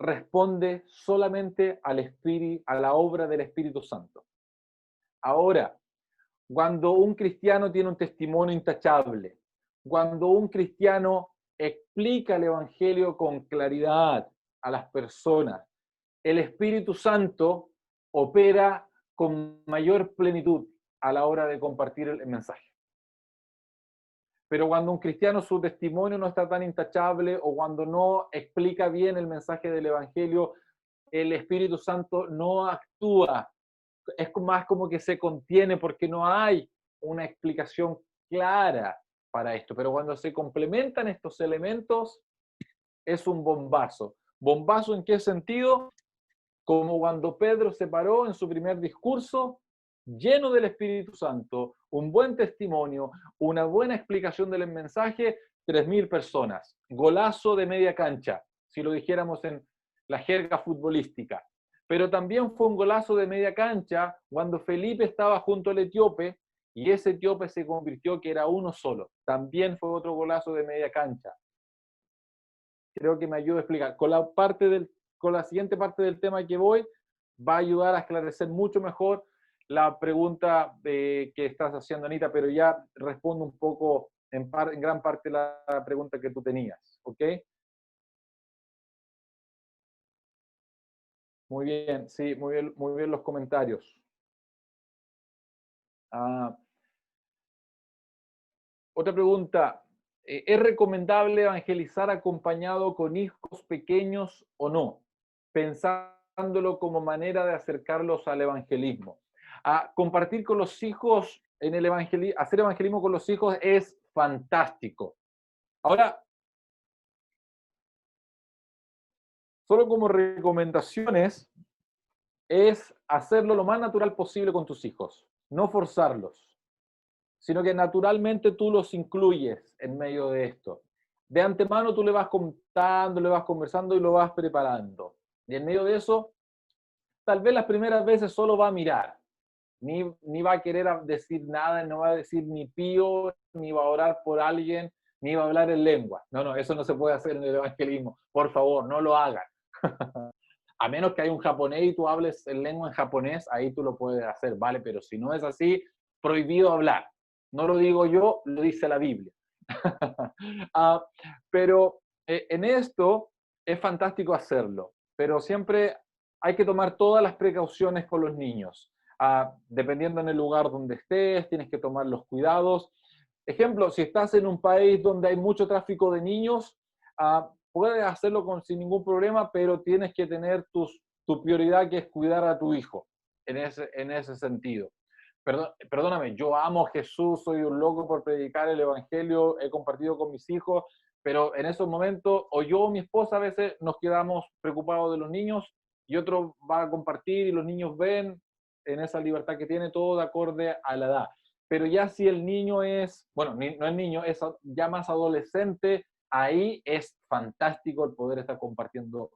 responde solamente al Espíritu, a la obra del Espíritu Santo. Ahora, cuando un cristiano tiene un testimonio intachable, cuando un cristiano explica el Evangelio con claridad a las personas, el Espíritu Santo opera con mayor plenitud a la hora de compartir el mensaje. Pero cuando un cristiano su testimonio no está tan intachable o cuando no explica bien el mensaje del Evangelio, el Espíritu Santo no actúa. Es más como que se contiene porque no hay una explicación clara para esto. Pero cuando se complementan estos elementos, es un bombazo. ¿Bombazo en qué sentido? Como cuando Pedro se paró en su primer discurso, lleno del Espíritu Santo, un buen testimonio, una buena explicación del mensaje, 3000 personas. Golazo de media cancha, si lo dijéramos en la jerga futbolística. Pero también fue un golazo de media cancha cuando Felipe estaba junto al etíope y ese etíope se convirtió que era uno solo. También fue otro golazo de media cancha. Creo que me ayuda a explicar. Con la siguiente parte del tema que voy, va a ayudar a esclarecer mucho mejor la pregunta que estás haciendo, Anita, pero ya respondo un poco, en gran parte, la pregunta que tú tenías. ¿Ok? Muy bien, sí, muy bien los comentarios. Otra pregunta. ¿Es recomendable evangelizar acompañado con hijos pequeños o no? Pensándolo como manera de acercarlos al evangelismo. Compartir con los hijos en el evangelismo, hacer evangelismo con los hijos es fantástico. Ahora, solo como recomendaciones, es hacerlo lo más natural posible con tus hijos, no forzarlos, sino que naturalmente tú los incluyes en medio de esto. De antemano tú le vas contando, le vas conversando y lo vas preparando. Y en medio de eso, tal vez las primeras veces solo va a mirar, ni va a querer decir nada, no va a decir ni pío, ni va a orar por alguien, ni va a hablar en lengua. No, eso no se puede hacer en el evangelismo. Por favor, no lo hagan. A menos que haya un japonés y tú hables en lengua en japonés, ahí tú lo puedes hacer, ¿vale? Pero si no es así, prohibido hablar. No lo digo yo, lo dice la Biblia. Pero en esto es fantástico hacerlo, pero siempre hay que tomar todas las precauciones con los niños. Dependiendo en el lugar donde estés, tienes que tomar los cuidados. Ejemplo, si estás en un país donde hay mucho tráfico de niños, puedes hacerlo sin ningún problema, pero tienes que tener tu prioridad, que es cuidar a tu hijo en ese sentido. Perdóname, yo amo a Jesús, soy un loco por predicar el evangelio, he compartido con mis hijos, pero en esos momentos, o yo o mi esposa a veces nos quedamos preocupados de los niños y otro va a compartir y los niños ven en esa libertad que tiene, todo de acorde a la edad. Pero ya si el niño es, bueno, no es niño, es ya más adolescente, ahí es fantástico el poder estar compartiendo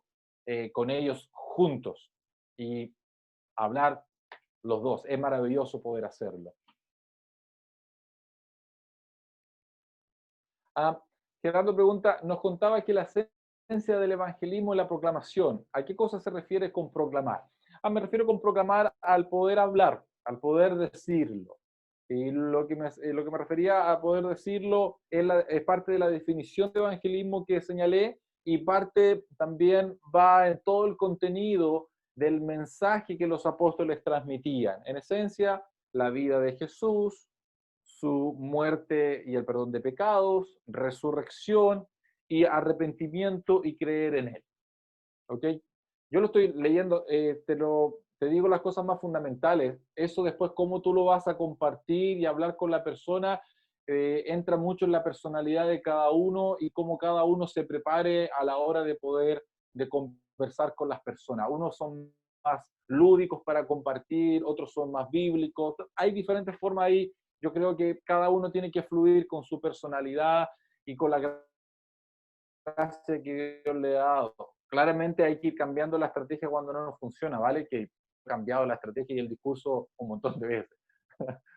con ellos juntos y hablar los dos. Es maravilloso poder hacerlo. Gerardo pregunta, nos contaba que la esencia del evangelismo es la proclamación. ¿A qué cosa se refiere con proclamar? Me refiero con proclamar al poder hablar, al poder decirlo. Y lo que me refería a poder decirlo es parte de la definición de evangelismo que señalé, y parte también va en todo el contenido del mensaje que los apóstoles transmitían. En esencia, la vida de Jesús, su muerte y el perdón de pecados, resurrección y arrepentimiento y creer en él. ¿Ok? Yo lo estoy leyendo, te digo las cosas más fundamentales. Eso después, cómo tú lo vas a compartir y hablar con la persona, entra mucho en la personalidad de cada uno y cómo cada uno se prepare a la hora de poder de conversar con las personas. Unos son más lúdicos para compartir, otros son más bíblicos. Hay diferentes formas ahí. Yo creo que cada uno tiene que fluir con su personalidad y con la gracia que Dios le ha dado. Claramente hay que ir cambiando la estrategia cuando no nos funciona, ¿vale? Que he cambiado la estrategia y el discurso un montón de veces.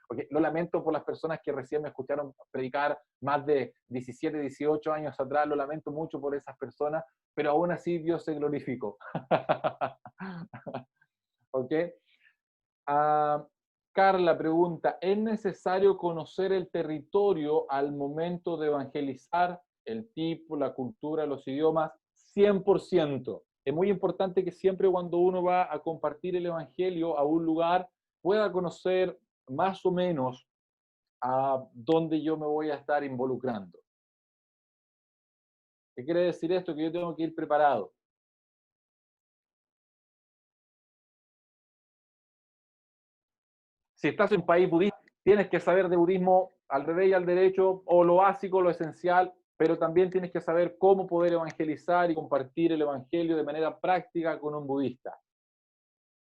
Okay. Lo lamento por las personas que recién me escucharon predicar más de 17, 18 años atrás, lo lamento mucho por esas personas, pero aún así Dios se glorificó. ¿Ok? Carla pregunta, ¿es necesario conocer el territorio al momento de evangelizar? El tipo, la cultura, los idiomas, 100%. Es muy importante que siempre cuando uno va a compartir el evangelio a un lugar, pueda conocer más o menos a dónde yo me voy a estar involucrando. ¿Qué quiere decir esto? Que yo tengo que ir preparado. Si estás en un país budista, tienes que saber de budismo al revés y al derecho, o lo básico, lo esencial, pero también tienes que saber cómo poder evangelizar y compartir el evangelio de manera práctica con un budista.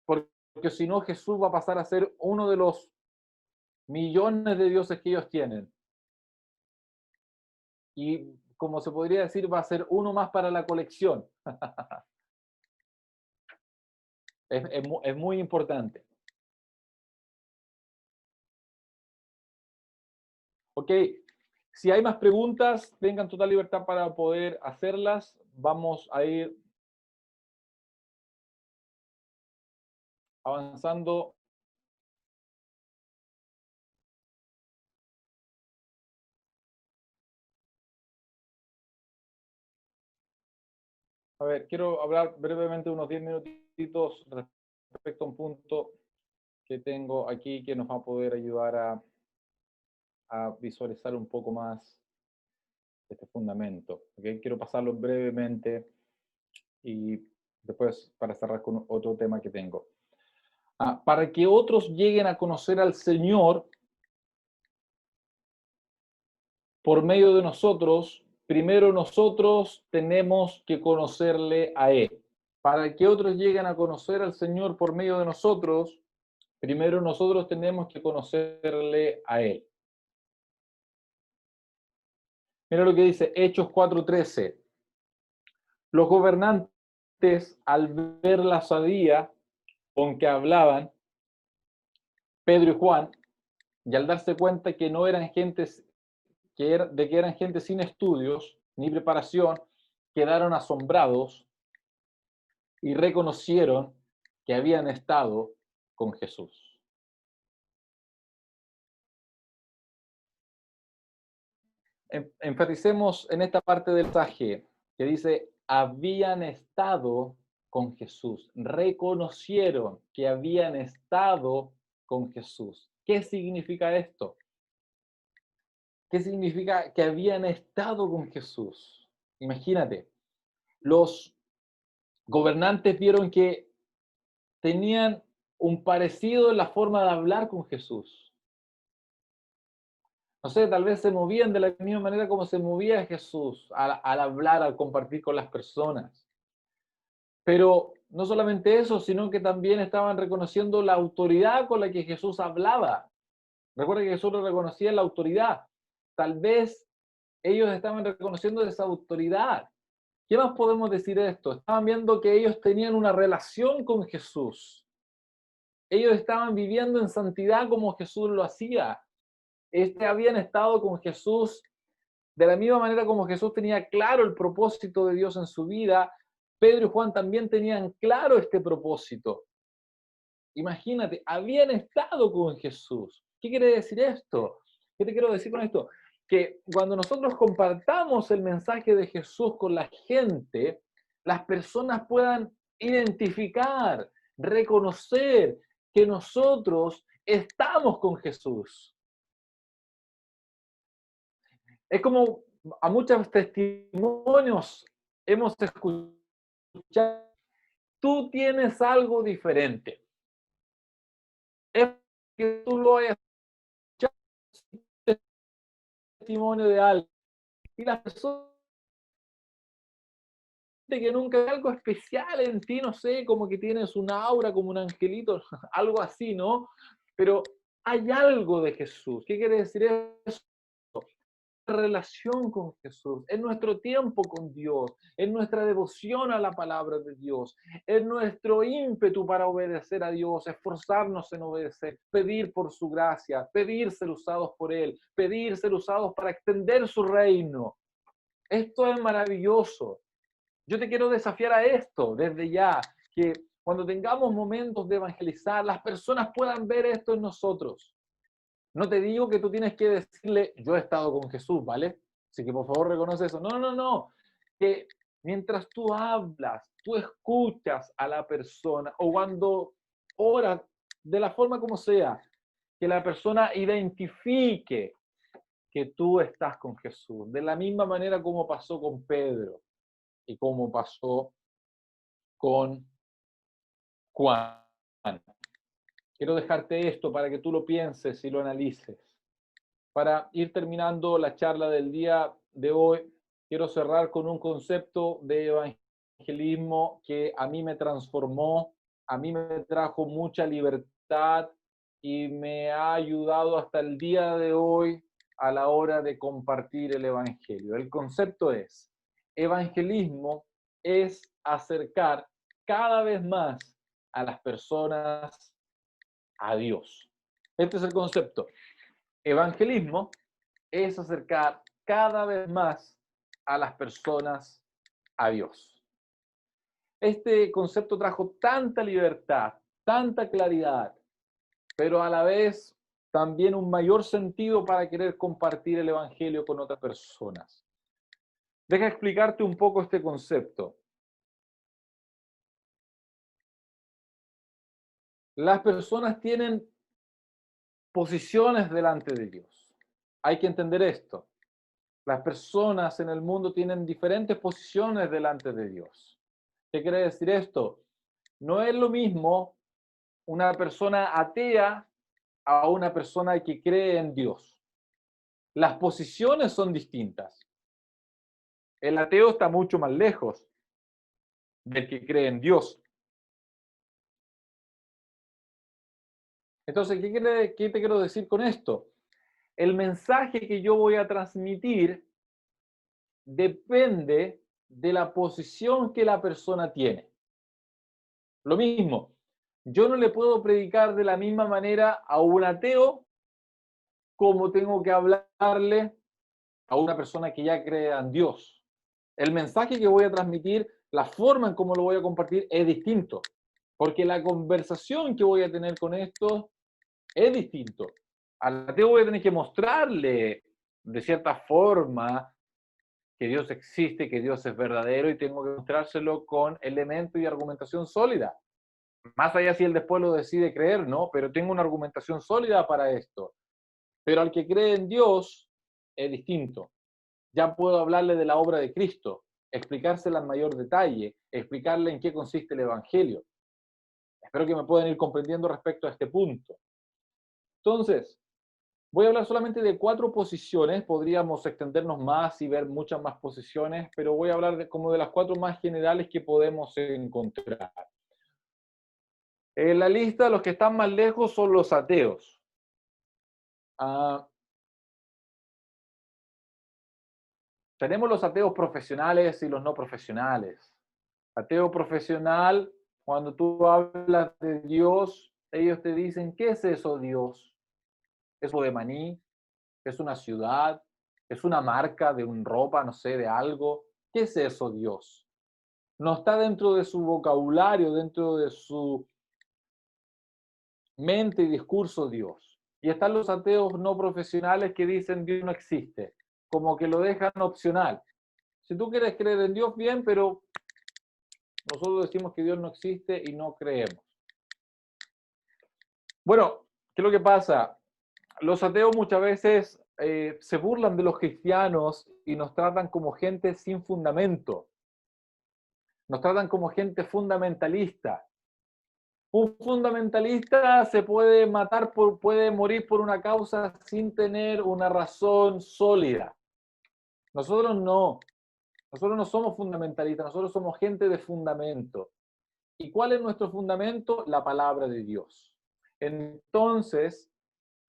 Porque si no, Jesús va a pasar a ser uno de los millones de dioses que ellos tienen. Y como se podría decir, va a ser uno más para la colección. Es muy importante. Ok, si hay más preguntas, tengan total libertad para poder hacerlas. Vamos a ir avanzando. A ver, quiero hablar brevemente unos 10 minutitos respecto a un punto que tengo aquí que nos va a poder ayudar a visualizar un poco más este fundamento. ¿Okay? Quiero pasarlo brevemente y después para cerrar con otro tema que tengo. Para que otros lleguen a conocer al Señor por medio de nosotros, primero nosotros tenemos que conocerle a Él. Para que otros lleguen a conocer al Señor por medio de nosotros, primero nosotros tenemos que conocerle a Él. Mira lo que dice Hechos 4:13. Los gobernantes, al ver la osadía con que hablaban Pedro y Juan, y al darse cuenta que no eran gentes, que eran gente sin estudios ni preparación, quedaron asombrados y reconocieron que habían estado con Jesús. Enfaticemos en esta parte del pasaje que dice, habían estado con Jesús, reconocieron que habían estado con Jesús. ¿Qué significa esto? ¿Qué significa que habían estado con Jesús? Imagínate, los gobernantes vieron que tenían un parecido en la forma de hablar con Jesús. No sé, tal vez se movían de la misma manera como se movía Jesús al hablar, al compartir con las personas. Pero no solamente eso, sino que también estaban reconociendo la autoridad con la que Jesús hablaba. Recuerda que Jesús lo reconocía en la autoridad. Tal vez ellos estaban reconociendo esa autoridad. ¿Qué más podemos decir de esto? Estaban viendo que ellos tenían una relación con Jesús. Ellos estaban viviendo en santidad como Jesús lo hacía. Habían estado con Jesús de la misma manera como Jesús tenía claro el propósito de Dios en su vida. Pedro y Juan también tenían claro este propósito. Imagínate, habían estado con Jesús. ¿Qué quiere decir esto? ¿Qué te quiero decir con esto? Que cuando nosotros compartamos el mensaje de Jesús con la gente, las personas puedan identificar, reconocer que nosotros estamos con Jesús. Es como a muchos testimonios hemos escuchado, tú tienes algo diferente. Es que tú lo hayas escuchado, testimonio de alguien. Y las personas que nunca hay algo especial en ti, no sé, como que tienes un aura, como un angelito, algo así, ¿no? Pero hay algo de Jesús. ¿Qué quiere decir eso? Relación con Jesús, en nuestro tiempo con Dios, en nuestra devoción a la palabra de Dios, en nuestro ímpetu para obedecer a Dios, esforzarnos en obedecer, pedir por su gracia, pedir ser usados por Él, pedir ser usados para extender su reino. Esto es maravilloso. Yo te quiero desafiar a esto desde ya, que cuando tengamos momentos de evangelizar, las personas puedan ver esto en nosotros. No te digo que tú tienes que decirle, yo he estado con Jesús, ¿vale? Así que por favor reconoce eso. No, no, no. Que mientras tú hablas, tú escuchas a la persona, o cuando oras, de la forma como sea, que la persona identifique que tú estás con Jesús. De la misma manera como pasó con Pedro y como pasó con Juan. Quiero dejarte esto para que tú lo pienses y lo analices. Para ir terminando la charla del día de hoy, quiero cerrar con un concepto de evangelismo que a mí me transformó, a mí me trajo mucha libertad y me ha ayudado hasta el día de hoy a la hora de compartir el evangelio. El concepto es, evangelismo es acercar cada vez más a las personas a Dios. Este es el concepto. Evangelismo es acercar cada vez más a las personas a Dios. Este concepto trajo tanta libertad, tanta claridad, pero a la vez también un mayor sentido para querer compartir el Evangelio con otras personas. Deja explicarte un poco este concepto. Las personas tienen posiciones delante de Dios. Hay que entender esto. Las personas en el mundo tienen diferentes posiciones delante de Dios. ¿Qué quiere decir esto? No es lo mismo una persona atea a una persona que cree en Dios. Las posiciones son distintas. El ateo está mucho más lejos del que cree en Dios. Entonces, ¿qué te quiero decir con esto? El mensaje que yo voy a transmitir depende de la posición que la persona tiene. Lo mismo, yo no le puedo predicar de la misma manera a un ateo como tengo que hablarle a una persona que ya cree en Dios. El mensaje que voy a transmitir, la forma en cómo lo voy a compartir es distinto, porque la conversación que voy a tener con esto es distinto. Al ateo voy a tener que mostrarle de cierta forma que Dios existe, que Dios es verdadero, y tengo que mostrárselo con elementos y argumentación sólida. Más allá si él después lo decide creer, ¿no? Pero tengo una argumentación sólida para esto. Pero al que cree en Dios es distinto. Ya puedo hablarle de la obra de Cristo, explicársela en mayor detalle, explicarle en qué consiste el Evangelio. Espero que me puedan ir comprendiendo respecto a este punto. Entonces, voy a hablar solamente de 4 posiciones, podríamos extendernos más y ver muchas más posiciones, pero voy a hablar como de las 4 más generales que podemos encontrar. En la lista, los que están más lejos son los ateos. Tenemos los ateos profesionales y los no profesionales. Ateo profesional, cuando tú hablas de Dios, ellos te dicen, ¿qué es eso, Dios? ¿Es de maní? ¿Es una ciudad? ¿Es una marca de un ropa, no sé, de algo? ¿Qué es eso, Dios? No está dentro de su vocabulario, dentro de su mente y discurso, Dios. Y están los ateos no profesionales que dicen Dios no existe, como que lo dejan opcional. Si tú quieres creer en Dios, bien, pero nosotros decimos que Dios no existe y no creemos. Bueno, ¿qué es lo que pasa? Los ateos muchas veces se burlan de los cristianos y nos tratan como gente sin fundamento. Nos tratan como gente fundamentalista. Un fundamentalista se puede matar, puede morir por una causa sin tener una razón sólida. Nosotros no. Nosotros no somos fundamentalistas, nosotros somos gente de fundamento. ¿Y cuál es nuestro fundamento? La palabra de Dios. Entonces,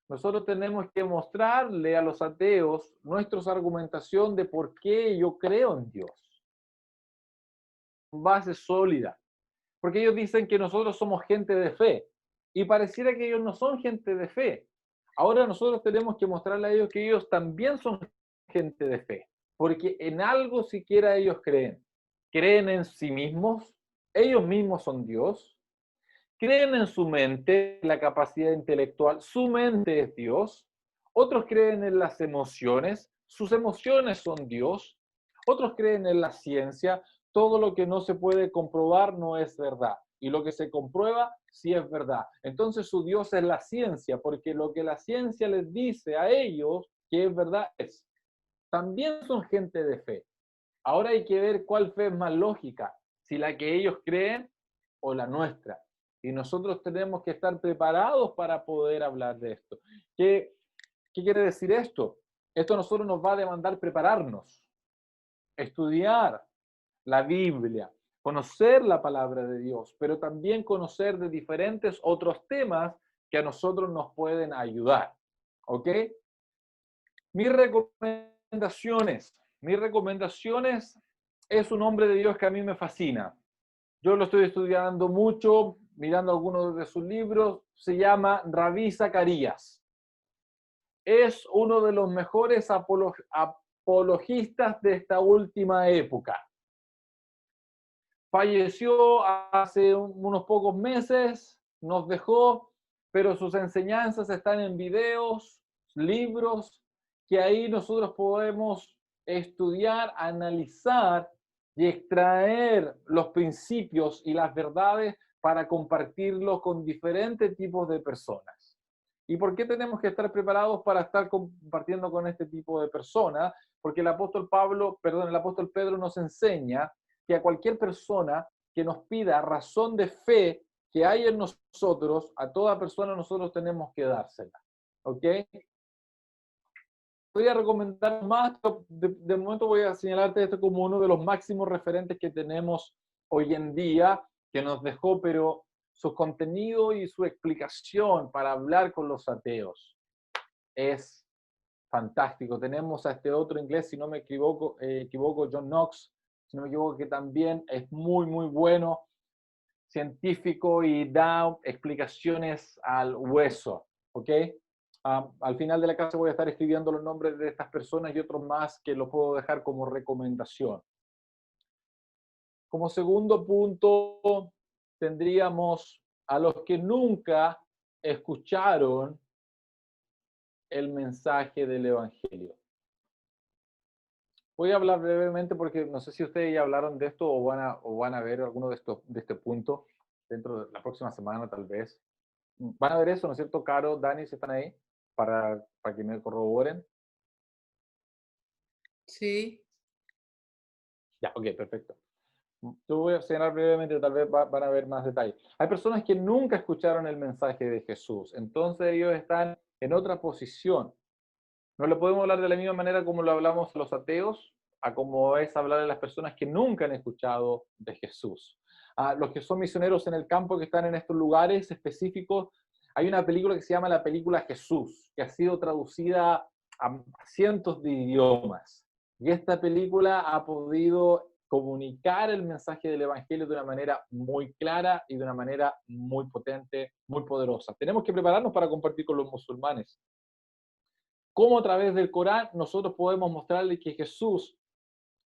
nosotros tenemos que mostrarle a los ateos nuestra argumentación de por qué yo creo en Dios. Base sólida. Porque ellos dicen que nosotros somos gente de fe. Y pareciera que ellos no son gente de fe. Ahora nosotros tenemos que mostrarle a ellos que ellos también son gente de fe. Porque en algo siquiera ellos creen. Creen en sí mismos. Ellos mismos son Dios. Creen en su mente, la capacidad intelectual. Su mente es Dios. Otros creen en las emociones. Sus emociones son Dios. Otros creen en la ciencia. Todo lo que no se puede comprobar no es verdad. Y lo que se comprueba sí es verdad. Entonces su Dios es la ciencia, porque lo que la ciencia les dice a ellos que es verdad es. También son gente de fe. Ahora hay que ver cuál fe es más lógica, si la que ellos creen o la nuestra. Y nosotros tenemos que estar preparados para poder hablar de esto. ¿Qué quiere decir esto? Esto a nosotros nos va a demandar prepararnos, estudiar la Biblia, conocer la palabra de Dios, pero también conocer de diferentes otros temas que a nosotros nos pueden ayudar. ¿Ok? Mis recomendaciones es un hombre de Dios que a mí me fascina. Yo lo estoy estudiando mucho, mirando algunos de sus libros. Se llama Rabí Zacarías. Es uno de los mejores apologistas de esta última época. Falleció hace unos pocos meses, nos dejó, pero sus enseñanzas están en videos, libros, que ahí nosotros podemos estudiar, analizar y extraer los principios y las verdades para compartirlos con diferentes tipos de personas. ¿Y por qué tenemos que estar preparados para estar compartiendo con este tipo de personas? Porque el apóstol Pedro nos enseña que a cualquier persona que nos pida razón de fe que hay en nosotros, a toda persona nosotros tenemos que dársela. ¿Ok? Voy a recomendar más, de momento voy a señalarte esto como uno de los máximos referentes que tenemos hoy en día, que nos dejó, pero su contenido y su explicación para hablar con los ateos es fantástico. Tenemos a este otro inglés, si no me equivoco, John Knox, si no me equivoco, que también es muy, muy bueno, científico y da explicaciones al hueso, ¿ok? Al final de la clase voy a estar escribiendo los nombres de estas personas y otros más que lo puedo dejar como recomendación. Como segundo punto, tendríamos a los que nunca escucharon el mensaje del Evangelio. Voy a hablar brevemente porque no sé si ustedes ya hablaron de esto o van a ver alguno de este punto dentro de la próxima semana tal vez. Van a ver eso, ¿no es cierto? Caro, Dani, si están ahí para que me corroboren. Sí. Ya, ok, perfecto. Yo voy a señalar brevemente, tal vez van a ver más detalles. Hay personas que nunca escucharon el mensaje de Jesús, entonces ellos están en otra posición. No le podemos hablar de la misma manera como lo hablamos a los ateos, a como es hablar a las personas que nunca han escuchado de Jesús. A los que son misioneros en el campo, que están en estos lugares específicos, hay una película que se llama la película Jesús, que ha sido traducida a cientos de idiomas. Y esta película ha podido comunicar el mensaje del Evangelio de una manera muy clara y de una manera muy potente, muy poderosa. Tenemos que prepararnos para compartir con los musulmanes. Cómo a través del Corán nosotros podemos mostrarles que Jesús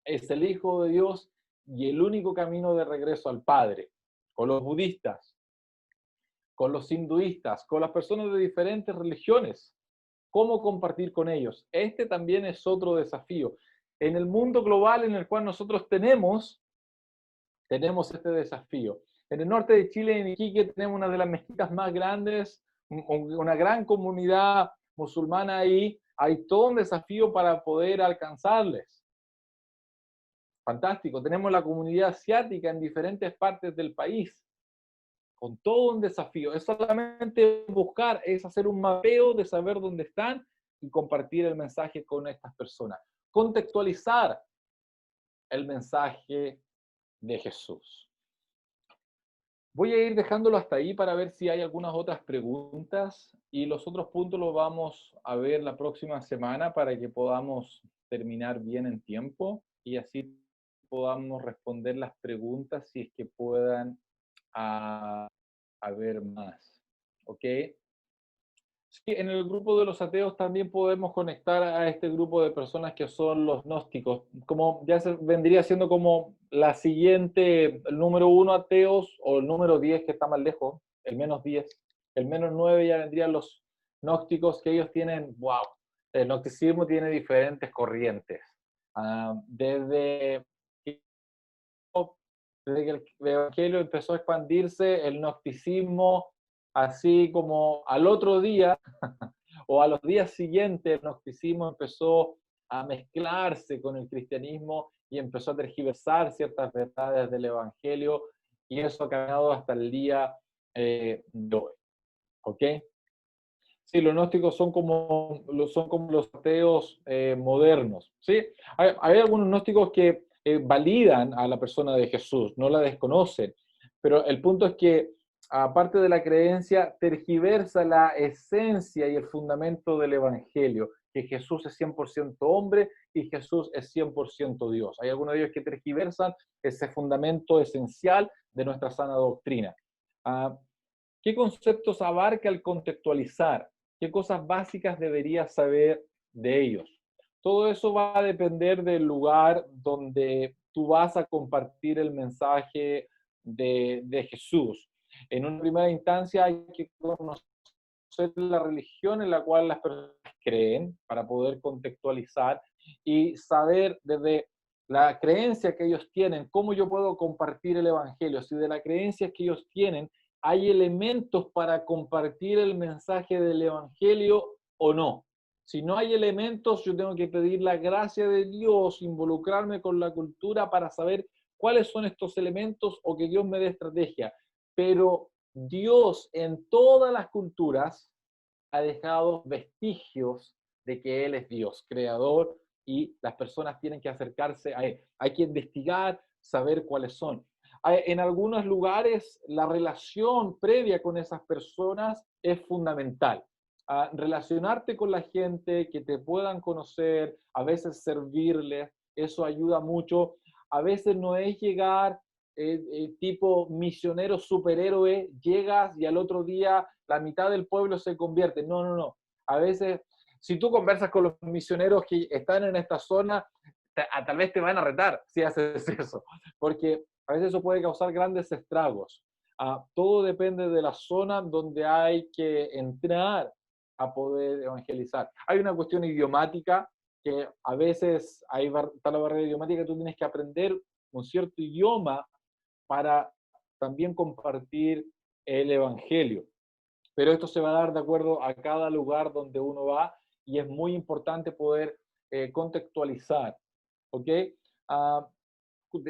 es el Hijo de Dios y el único camino de regreso al Padre. Con los budistas, con los hinduistas, con las personas de diferentes religiones. ¿Cómo compartir con ellos? Este también es otro desafío. En el mundo global en el cual nosotros tenemos este desafío. En el norte de Chile, en Iquique, tenemos una de las mezquitas más grandes, una gran comunidad musulmana ahí. Hay todo un desafío para poder alcanzarles. Fantástico. Tenemos la comunidad asiática en diferentes partes del país, con todo un desafío. Es solamente buscar, es hacer un mapeo de saber dónde están y compartir el mensaje con estas personas. Contextualizar el mensaje de Jesús. Voy a ir dejándolo hasta ahí para ver si hay algunas otras preguntas y los otros puntos los vamos a ver la próxima semana para que podamos terminar bien en tiempo y así podamos responder las preguntas si es que puedan haber más. ¿Ok? Sí, en el grupo de los ateos también podemos conectar a este grupo de personas que son los gnósticos, como ya se vendría siendo como la siguiente, el número 1 ateos, o el número 10 que está más lejos, el menos 10, el menos 9 ya vendrían los gnósticos, que ellos tienen, wow, el gnosticismo tiene diferentes corrientes, desde que el evangelio empezó a expandirse, el gnosticismo, así como al otro día o a los días siguientes, el gnosticismo empezó a mezclarse con el cristianismo y empezó a tergiversar ciertas verdades del evangelio, y eso ha caminado hasta el día de hoy. ¿Ok? Sí, los gnósticos son como los ateos modernos. ¿Sí? Hay algunos gnósticos que validan a la persona de Jesús, no la desconocen, pero el punto es que, aparte de la creencia, tergiversa la esencia y el fundamento del Evangelio, que Jesús es 100% hombre y Jesús es 100% Dios. Hay algunos de ellos que tergiversan ese fundamento esencial de nuestra sana doctrina. ¿Qué conceptos abarca el contextualizar? ¿Qué cosas básicas deberías saber de ellos? Todo eso va a depender del lugar donde tú vas a compartir el mensaje de Jesús. En una primera instancia hay que conocer la religión en la cual las personas creen para poder contextualizar y saber desde la creencia que ellos tienen, cómo yo puedo compartir el evangelio. Si de la creencia que ellos tienen hay elementos para compartir el mensaje del evangelio o no. Si no hay elementos, yo tengo que pedir la gracia de Dios, involucrarme con la cultura para saber cuáles son estos elementos o que Dios me dé estrategia. Pero Dios en todas las culturas ha dejado vestigios de que Él es Dios, creador, y las personas tienen que acercarse a Él. Hay que investigar, saber cuáles son. En algunos lugares la relación previa con esas personas es fundamental. Relacionarte con la gente, que te puedan conocer, a veces servirles, eso ayuda mucho. A veces no es llegar tipo misionero superhéroe, llegas y al otro día la mitad del pueblo se convierte. No, no, no. A veces, si tú conversas con los misioneros que están en esta zona, tal vez te van a retar si haces eso, porque a veces eso puede causar grandes estragos. Todo depende de la zona donde hay que entrar a poder evangelizar. Hay una cuestión idiomática que a veces está la barrera idiomática, tú tienes que aprender un cierto idioma para también compartir el evangelio. Pero esto se va a dar de acuerdo a cada lugar donde uno va y es muy importante poder contextualizar, ¿ok?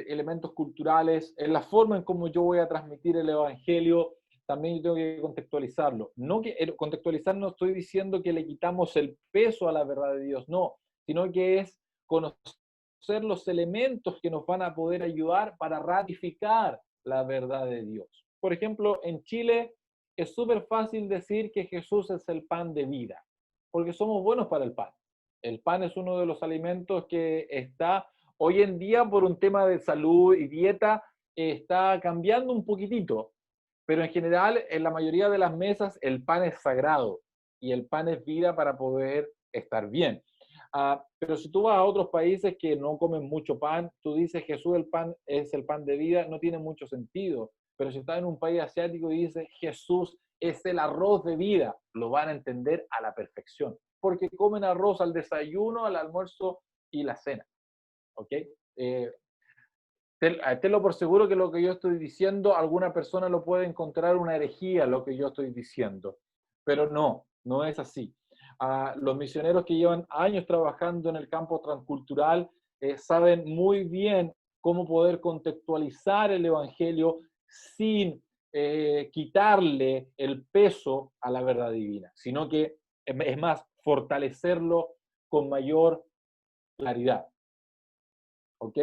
Elementos culturales, en la forma en cómo yo voy a transmitir el evangelio, también yo tengo que contextualizarlo. No que contextualizar, no estoy diciendo que le quitamos el peso a la verdad de Dios, no, sino que es conocer los elementos que nos van a poder ayudar para ratificar la verdad de Dios. Por ejemplo, en Chile es súper fácil decir que Jesús es el pan de vida, porque somos buenos para el pan. El pan es uno de los alimentos que está hoy en día, por un tema de salud y dieta, está cambiando un poquitito, pero en general en la mayoría de las mesas el pan es sagrado y el pan es vida para poder estar bien. Pero si tú vas a otros países que no comen mucho pan, tú dices Jesús el pan es el pan de vida, no tiene mucho sentido. Pero si estás en un país asiático y dices Jesús es el arroz de vida, lo van a entender a la perfección, porque comen arroz al desayuno, al almuerzo y la cena. ¿Ok? Tenlo por seguro que lo que yo estoy diciendo, alguna persona lo puede encontrar una herejía, lo que yo estoy diciendo, pero no es así. Los misioneros que llevan años trabajando en el campo transcultural saben muy bien cómo poder contextualizar el Evangelio sin quitarle el peso a la verdad divina, sino que es más, fortalecerlo con mayor claridad. ¿Ok?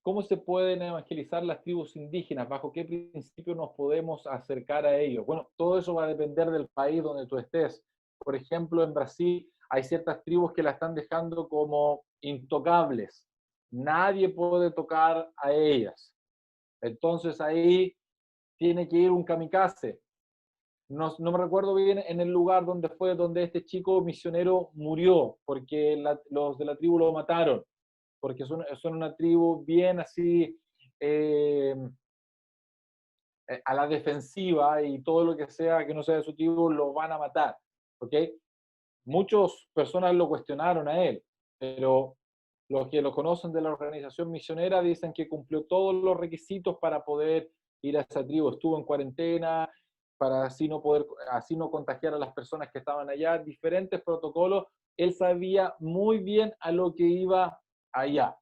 ¿Cómo se pueden evangelizar las tribus indígenas? ¿Bajo qué principio nos podemos acercar a ellos? Bueno, todo eso va a depender del país donde tú estés. Por ejemplo, en Brasil hay ciertas tribus que la están dejando como intocables. Nadie puede tocar a ellas. Entonces ahí tiene que ir un kamikaze. No me recuerdo bien en el lugar donde fue donde este chico misionero murió, porque los de la tribu lo mataron, porque son una tribu bien así a la defensiva, y todo lo que sea que no sea de su tribu lo van a matar. ¿Ok? Muchas personas lo cuestionaron a él, pero los que lo conocen de la organización misionera dicen que cumplió todos los requisitos para poder ir a esa tribu. Estuvo en cuarentena para así no contagiar a las personas que estaban allá, diferentes protocolos. Él sabía muy bien a lo que iba allá.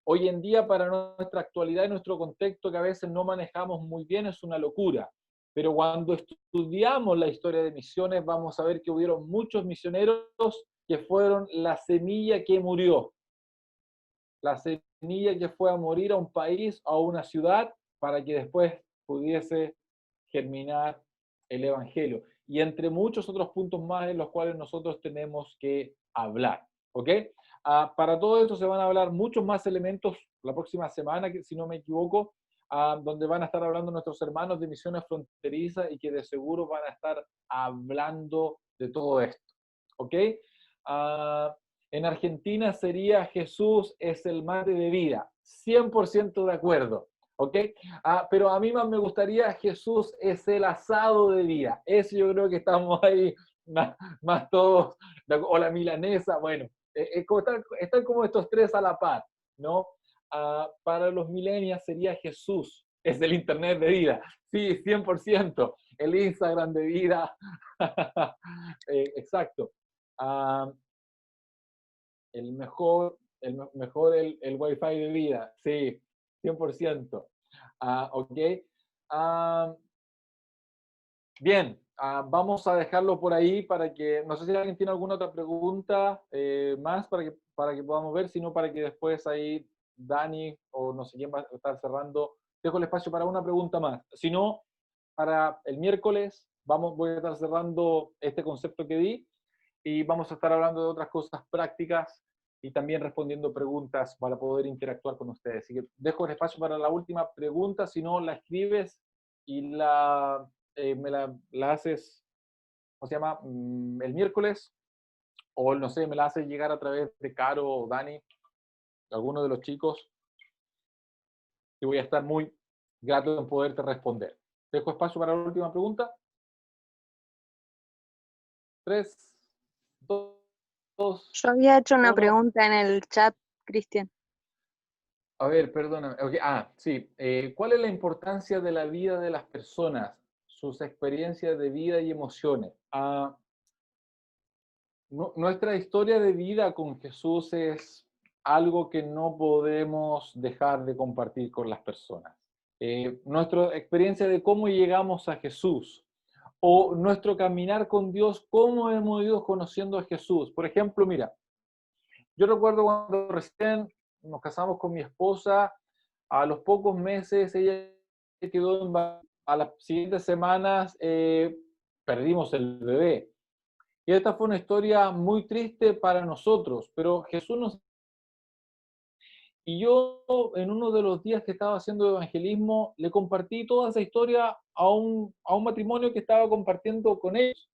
Hoy en día, para nuestra actualidad y nuestro contexto, que a veces no manejamos muy bien, es una locura. Pero cuando estudiamos la historia de misiones, vamos a ver que hubieron muchos misioneros que fueron la semilla que murió, la semilla que fue a morir a un país, a una ciudad, para que después pudiese germinar el Evangelio. Y entre muchos otros puntos más en los cuales nosotros tenemos que hablar. ¿Ok? Para todo esto se van a hablar muchos más elementos la próxima semana, que, si no me equivoco, donde van a estar hablando nuestros hermanos de misiones fronterizas y que de seguro van a estar hablando de todo esto. ¿Ok? En Argentina sería Jesús es el mate de vida. 100% de acuerdo. ¿Ok? Pero a mí más me gustaría Jesús es el asado de vida. Eso yo creo que estamos ahí más todos, o la milanesa, bueno, están como estos tres a la par, ¿no? Para los millennials sería Jesús, es el internet de vida, sí, 100%, el Instagram de vida, exacto. El mejor, el Wi-Fi de vida, sí, 100%. Ok. Bien, vamos a dejarlo por ahí para que, no sé si alguien tiene alguna otra pregunta más para que podamos ver, sino para que después ahí Dani o no sé quién va a estar cerrando. Dejo el espacio para una pregunta más. Si no, para el miércoles voy a estar cerrando este concepto que di y vamos a estar hablando de otras cosas prácticas y también respondiendo preguntas para poder interactuar con ustedes. Así que dejo el espacio para la última pregunta, si no la escribes y me la haces, ¿cómo se llama? El miércoles, o no sé, me la haces llegar a través de Caro o Dani, alguno de los chicos, y voy a estar muy grato en poderte responder. Dejo espacio para la última pregunta. 3, 2, Yo había hecho una 1. pregunta en el chat, Cristian. A ver, perdóname. Okay. Sí. ¿Cuál es la importancia de la vida de las personas, sus experiencias de vida y emociones? Nuestra historia de vida con Jesús es algo que no podemos dejar de compartir con las personas. Nuestra experiencia de cómo llegamos a Jesús o nuestro caminar con Dios, cómo hemos ido conociendo a Jesús. Por ejemplo, mira, yo recuerdo cuando recién nos casamos con mi esposa, a los pocos meses ella quedó embarazada. A las siguientes semanas perdimos el bebé. Y esta fue una historia muy triste para nosotros, pero Jesús nos... Y yo en uno de los días que estaba haciendo evangelismo, le compartí toda esa historia a un matrimonio que estaba compartiendo con ellos.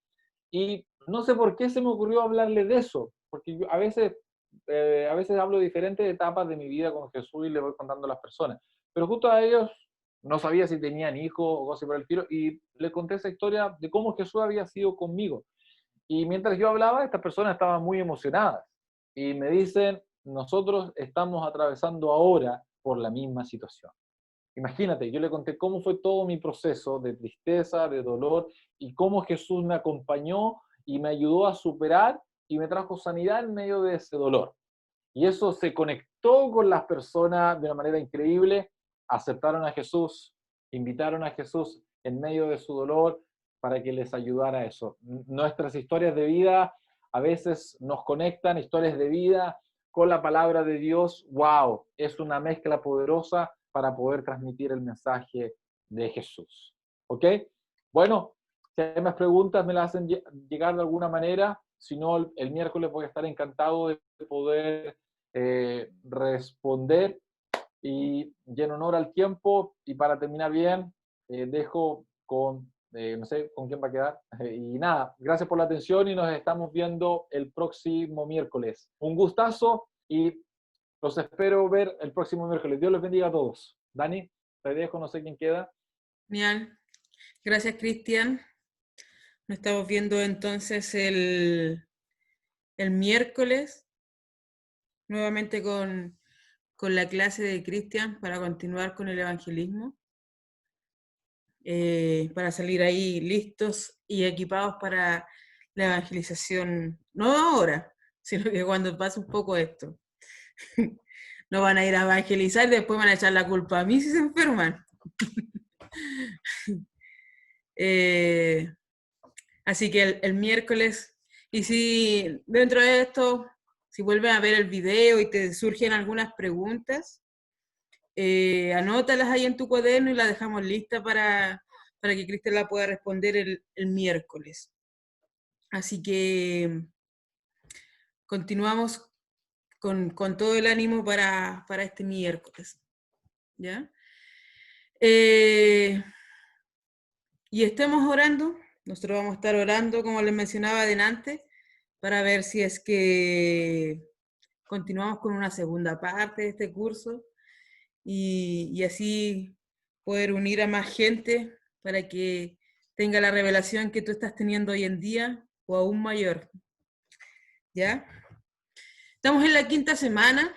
Y no sé por qué se me ocurrió hablarle de eso, porque yo a veces hablo de diferentes etapas de mi vida con Jesús y le voy contando a las personas. Pero justo a ellos no sabía si tenían hijos o cosas por el estilo, y le conté esa historia de cómo Jesús había sido conmigo. Y mientras yo hablaba, estas personas estaban muy emocionadas y me dicen, nosotros estamos atravesando ahora por la misma situación. Imagínate, yo le conté cómo fue todo mi proceso de tristeza, de dolor, y cómo Jesús me acompañó y me ayudó a superar y me trajo sanidad en medio de ese dolor. Y eso se conectó con las personas de una manera increíble, aceptaron a Jesús, invitaron a Jesús en medio de su dolor para que les ayudara a eso. Nuestras historias de vida a veces nos conectan, historias de vida con la palabra de Dios. ¡Wow! Es una mezcla poderosa para poder transmitir el mensaje de Jesús. ¿Ok? Bueno, si hay más preguntas me las hacen llegar de alguna manera. Si no, el miércoles voy a estar encantado de poder responder. Y en honor al tiempo, y para terminar bien, dejo con, no sé con quién va a quedar. Y nada, gracias por la atención y nos estamos viendo el próximo miércoles. Un gustazo y los espero ver el próximo miércoles. Dios les bendiga a todos. Dani, te dejo, no sé quién queda. Genial. Gracias, Cristian. Nos estamos viendo entonces el miércoles, nuevamente con la clase de Cristian para continuar con el evangelismo, para salir ahí listos y equipados para la evangelización, no ahora, sino que cuando pase un poco esto. No van a ir a evangelizar y después van a echar la culpa a mí si se enferman. Así que el miércoles, y si dentro de esto, si vuelven a ver el video y te surgen algunas preguntas, anótalas ahí en tu cuaderno y la dejamos lista para que Cristian la pueda responder el miércoles. Así que continuamos con todo el ánimo para este miércoles. ¿Ya? Y estemos orando. Nosotros vamos a estar orando, como les mencionaba adelante, para ver si es que continuamos con una segunda parte de este curso y así poder unir a más gente para que tenga la revelación que tú estás teniendo hoy en día o aún mayor. ¿Ya? Estamos en la 5ª semana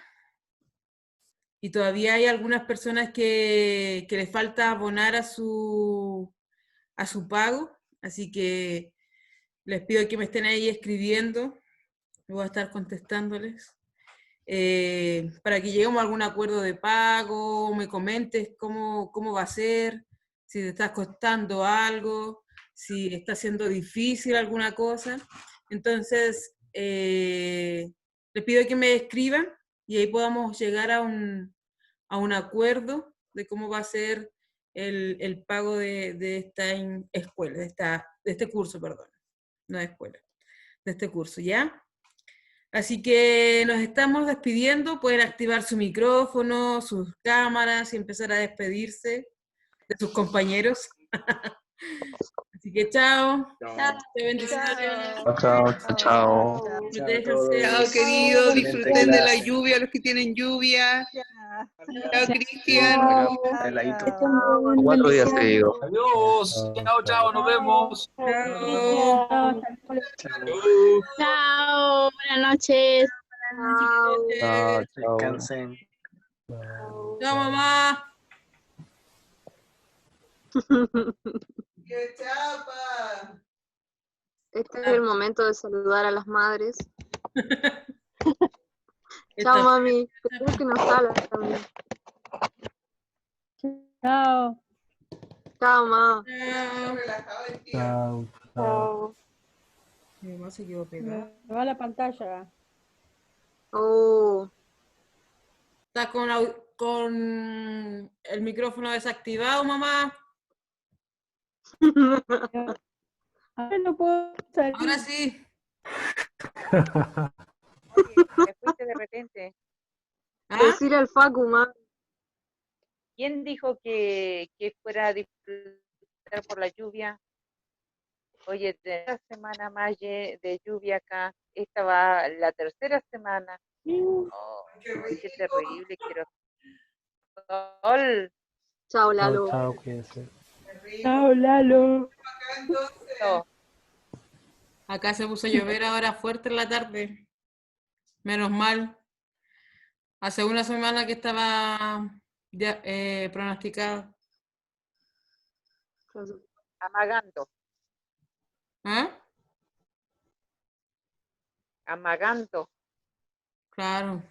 y todavía hay algunas personas que les falta abonar a su pago, así que les pido que me estén ahí escribiendo, voy a estar contestándoles, para que lleguemos a algún acuerdo de pago, me comentes cómo va a ser, si te está costando algo, si está siendo difícil alguna cosa. Entonces, les pido que me escriban y ahí podamos llegar a un acuerdo de cómo va a ser el pago de esta escuela, de este curso, perdón, no de escuela, de este curso, ¿ya? Así que nos estamos despidiendo, pueden activar su micrófono, sus cámaras y empezar a despedirse de sus compañeros. Así que chao. Chao. Bendiciones. Chao. Protéjanse. Chao, queridos. Excelente Disfruten de la clase. lluvia, los que tienen lluvia. Chao, Oiga, Cristian. heladito. Chao. 4 días seguidos. Adiós. Chao, chao. Nos vemos. Chao. Chao, buenas noches. Descansen. Chao, mamá. ¡Qué chapa! Este es el momento de saludar a las madres. Esta- Chao, mami. Creo que nos habla también. Chao. Chao, ma. Chao. Relajado el tío. Chao. Mi mamá se quedó pegada. Me va la pantalla. Oh. Está con el micrófono desactivado, mamá. Ahora no puedo salir. Ahora sí. Te fuiste de repente. ¿Ah? Decirle al Facu, ma. ¿Quién dijo que fuera a disfrutar por la lluvia? Oye, de esta semana más de lluvia acá, esta va la 3ª semana. Oh, ¡Qué qué rico! terrible, quiero sol. Chao, Chao, Lalo. chao, cuídense. Chao, Lalo. Acá entonces. No, Acá se puso a llover ahora fuerte en la tarde. Menos mal. Hace una semana que estaba ya, pronosticado. amagando, ¿Ah? amagando. Claro.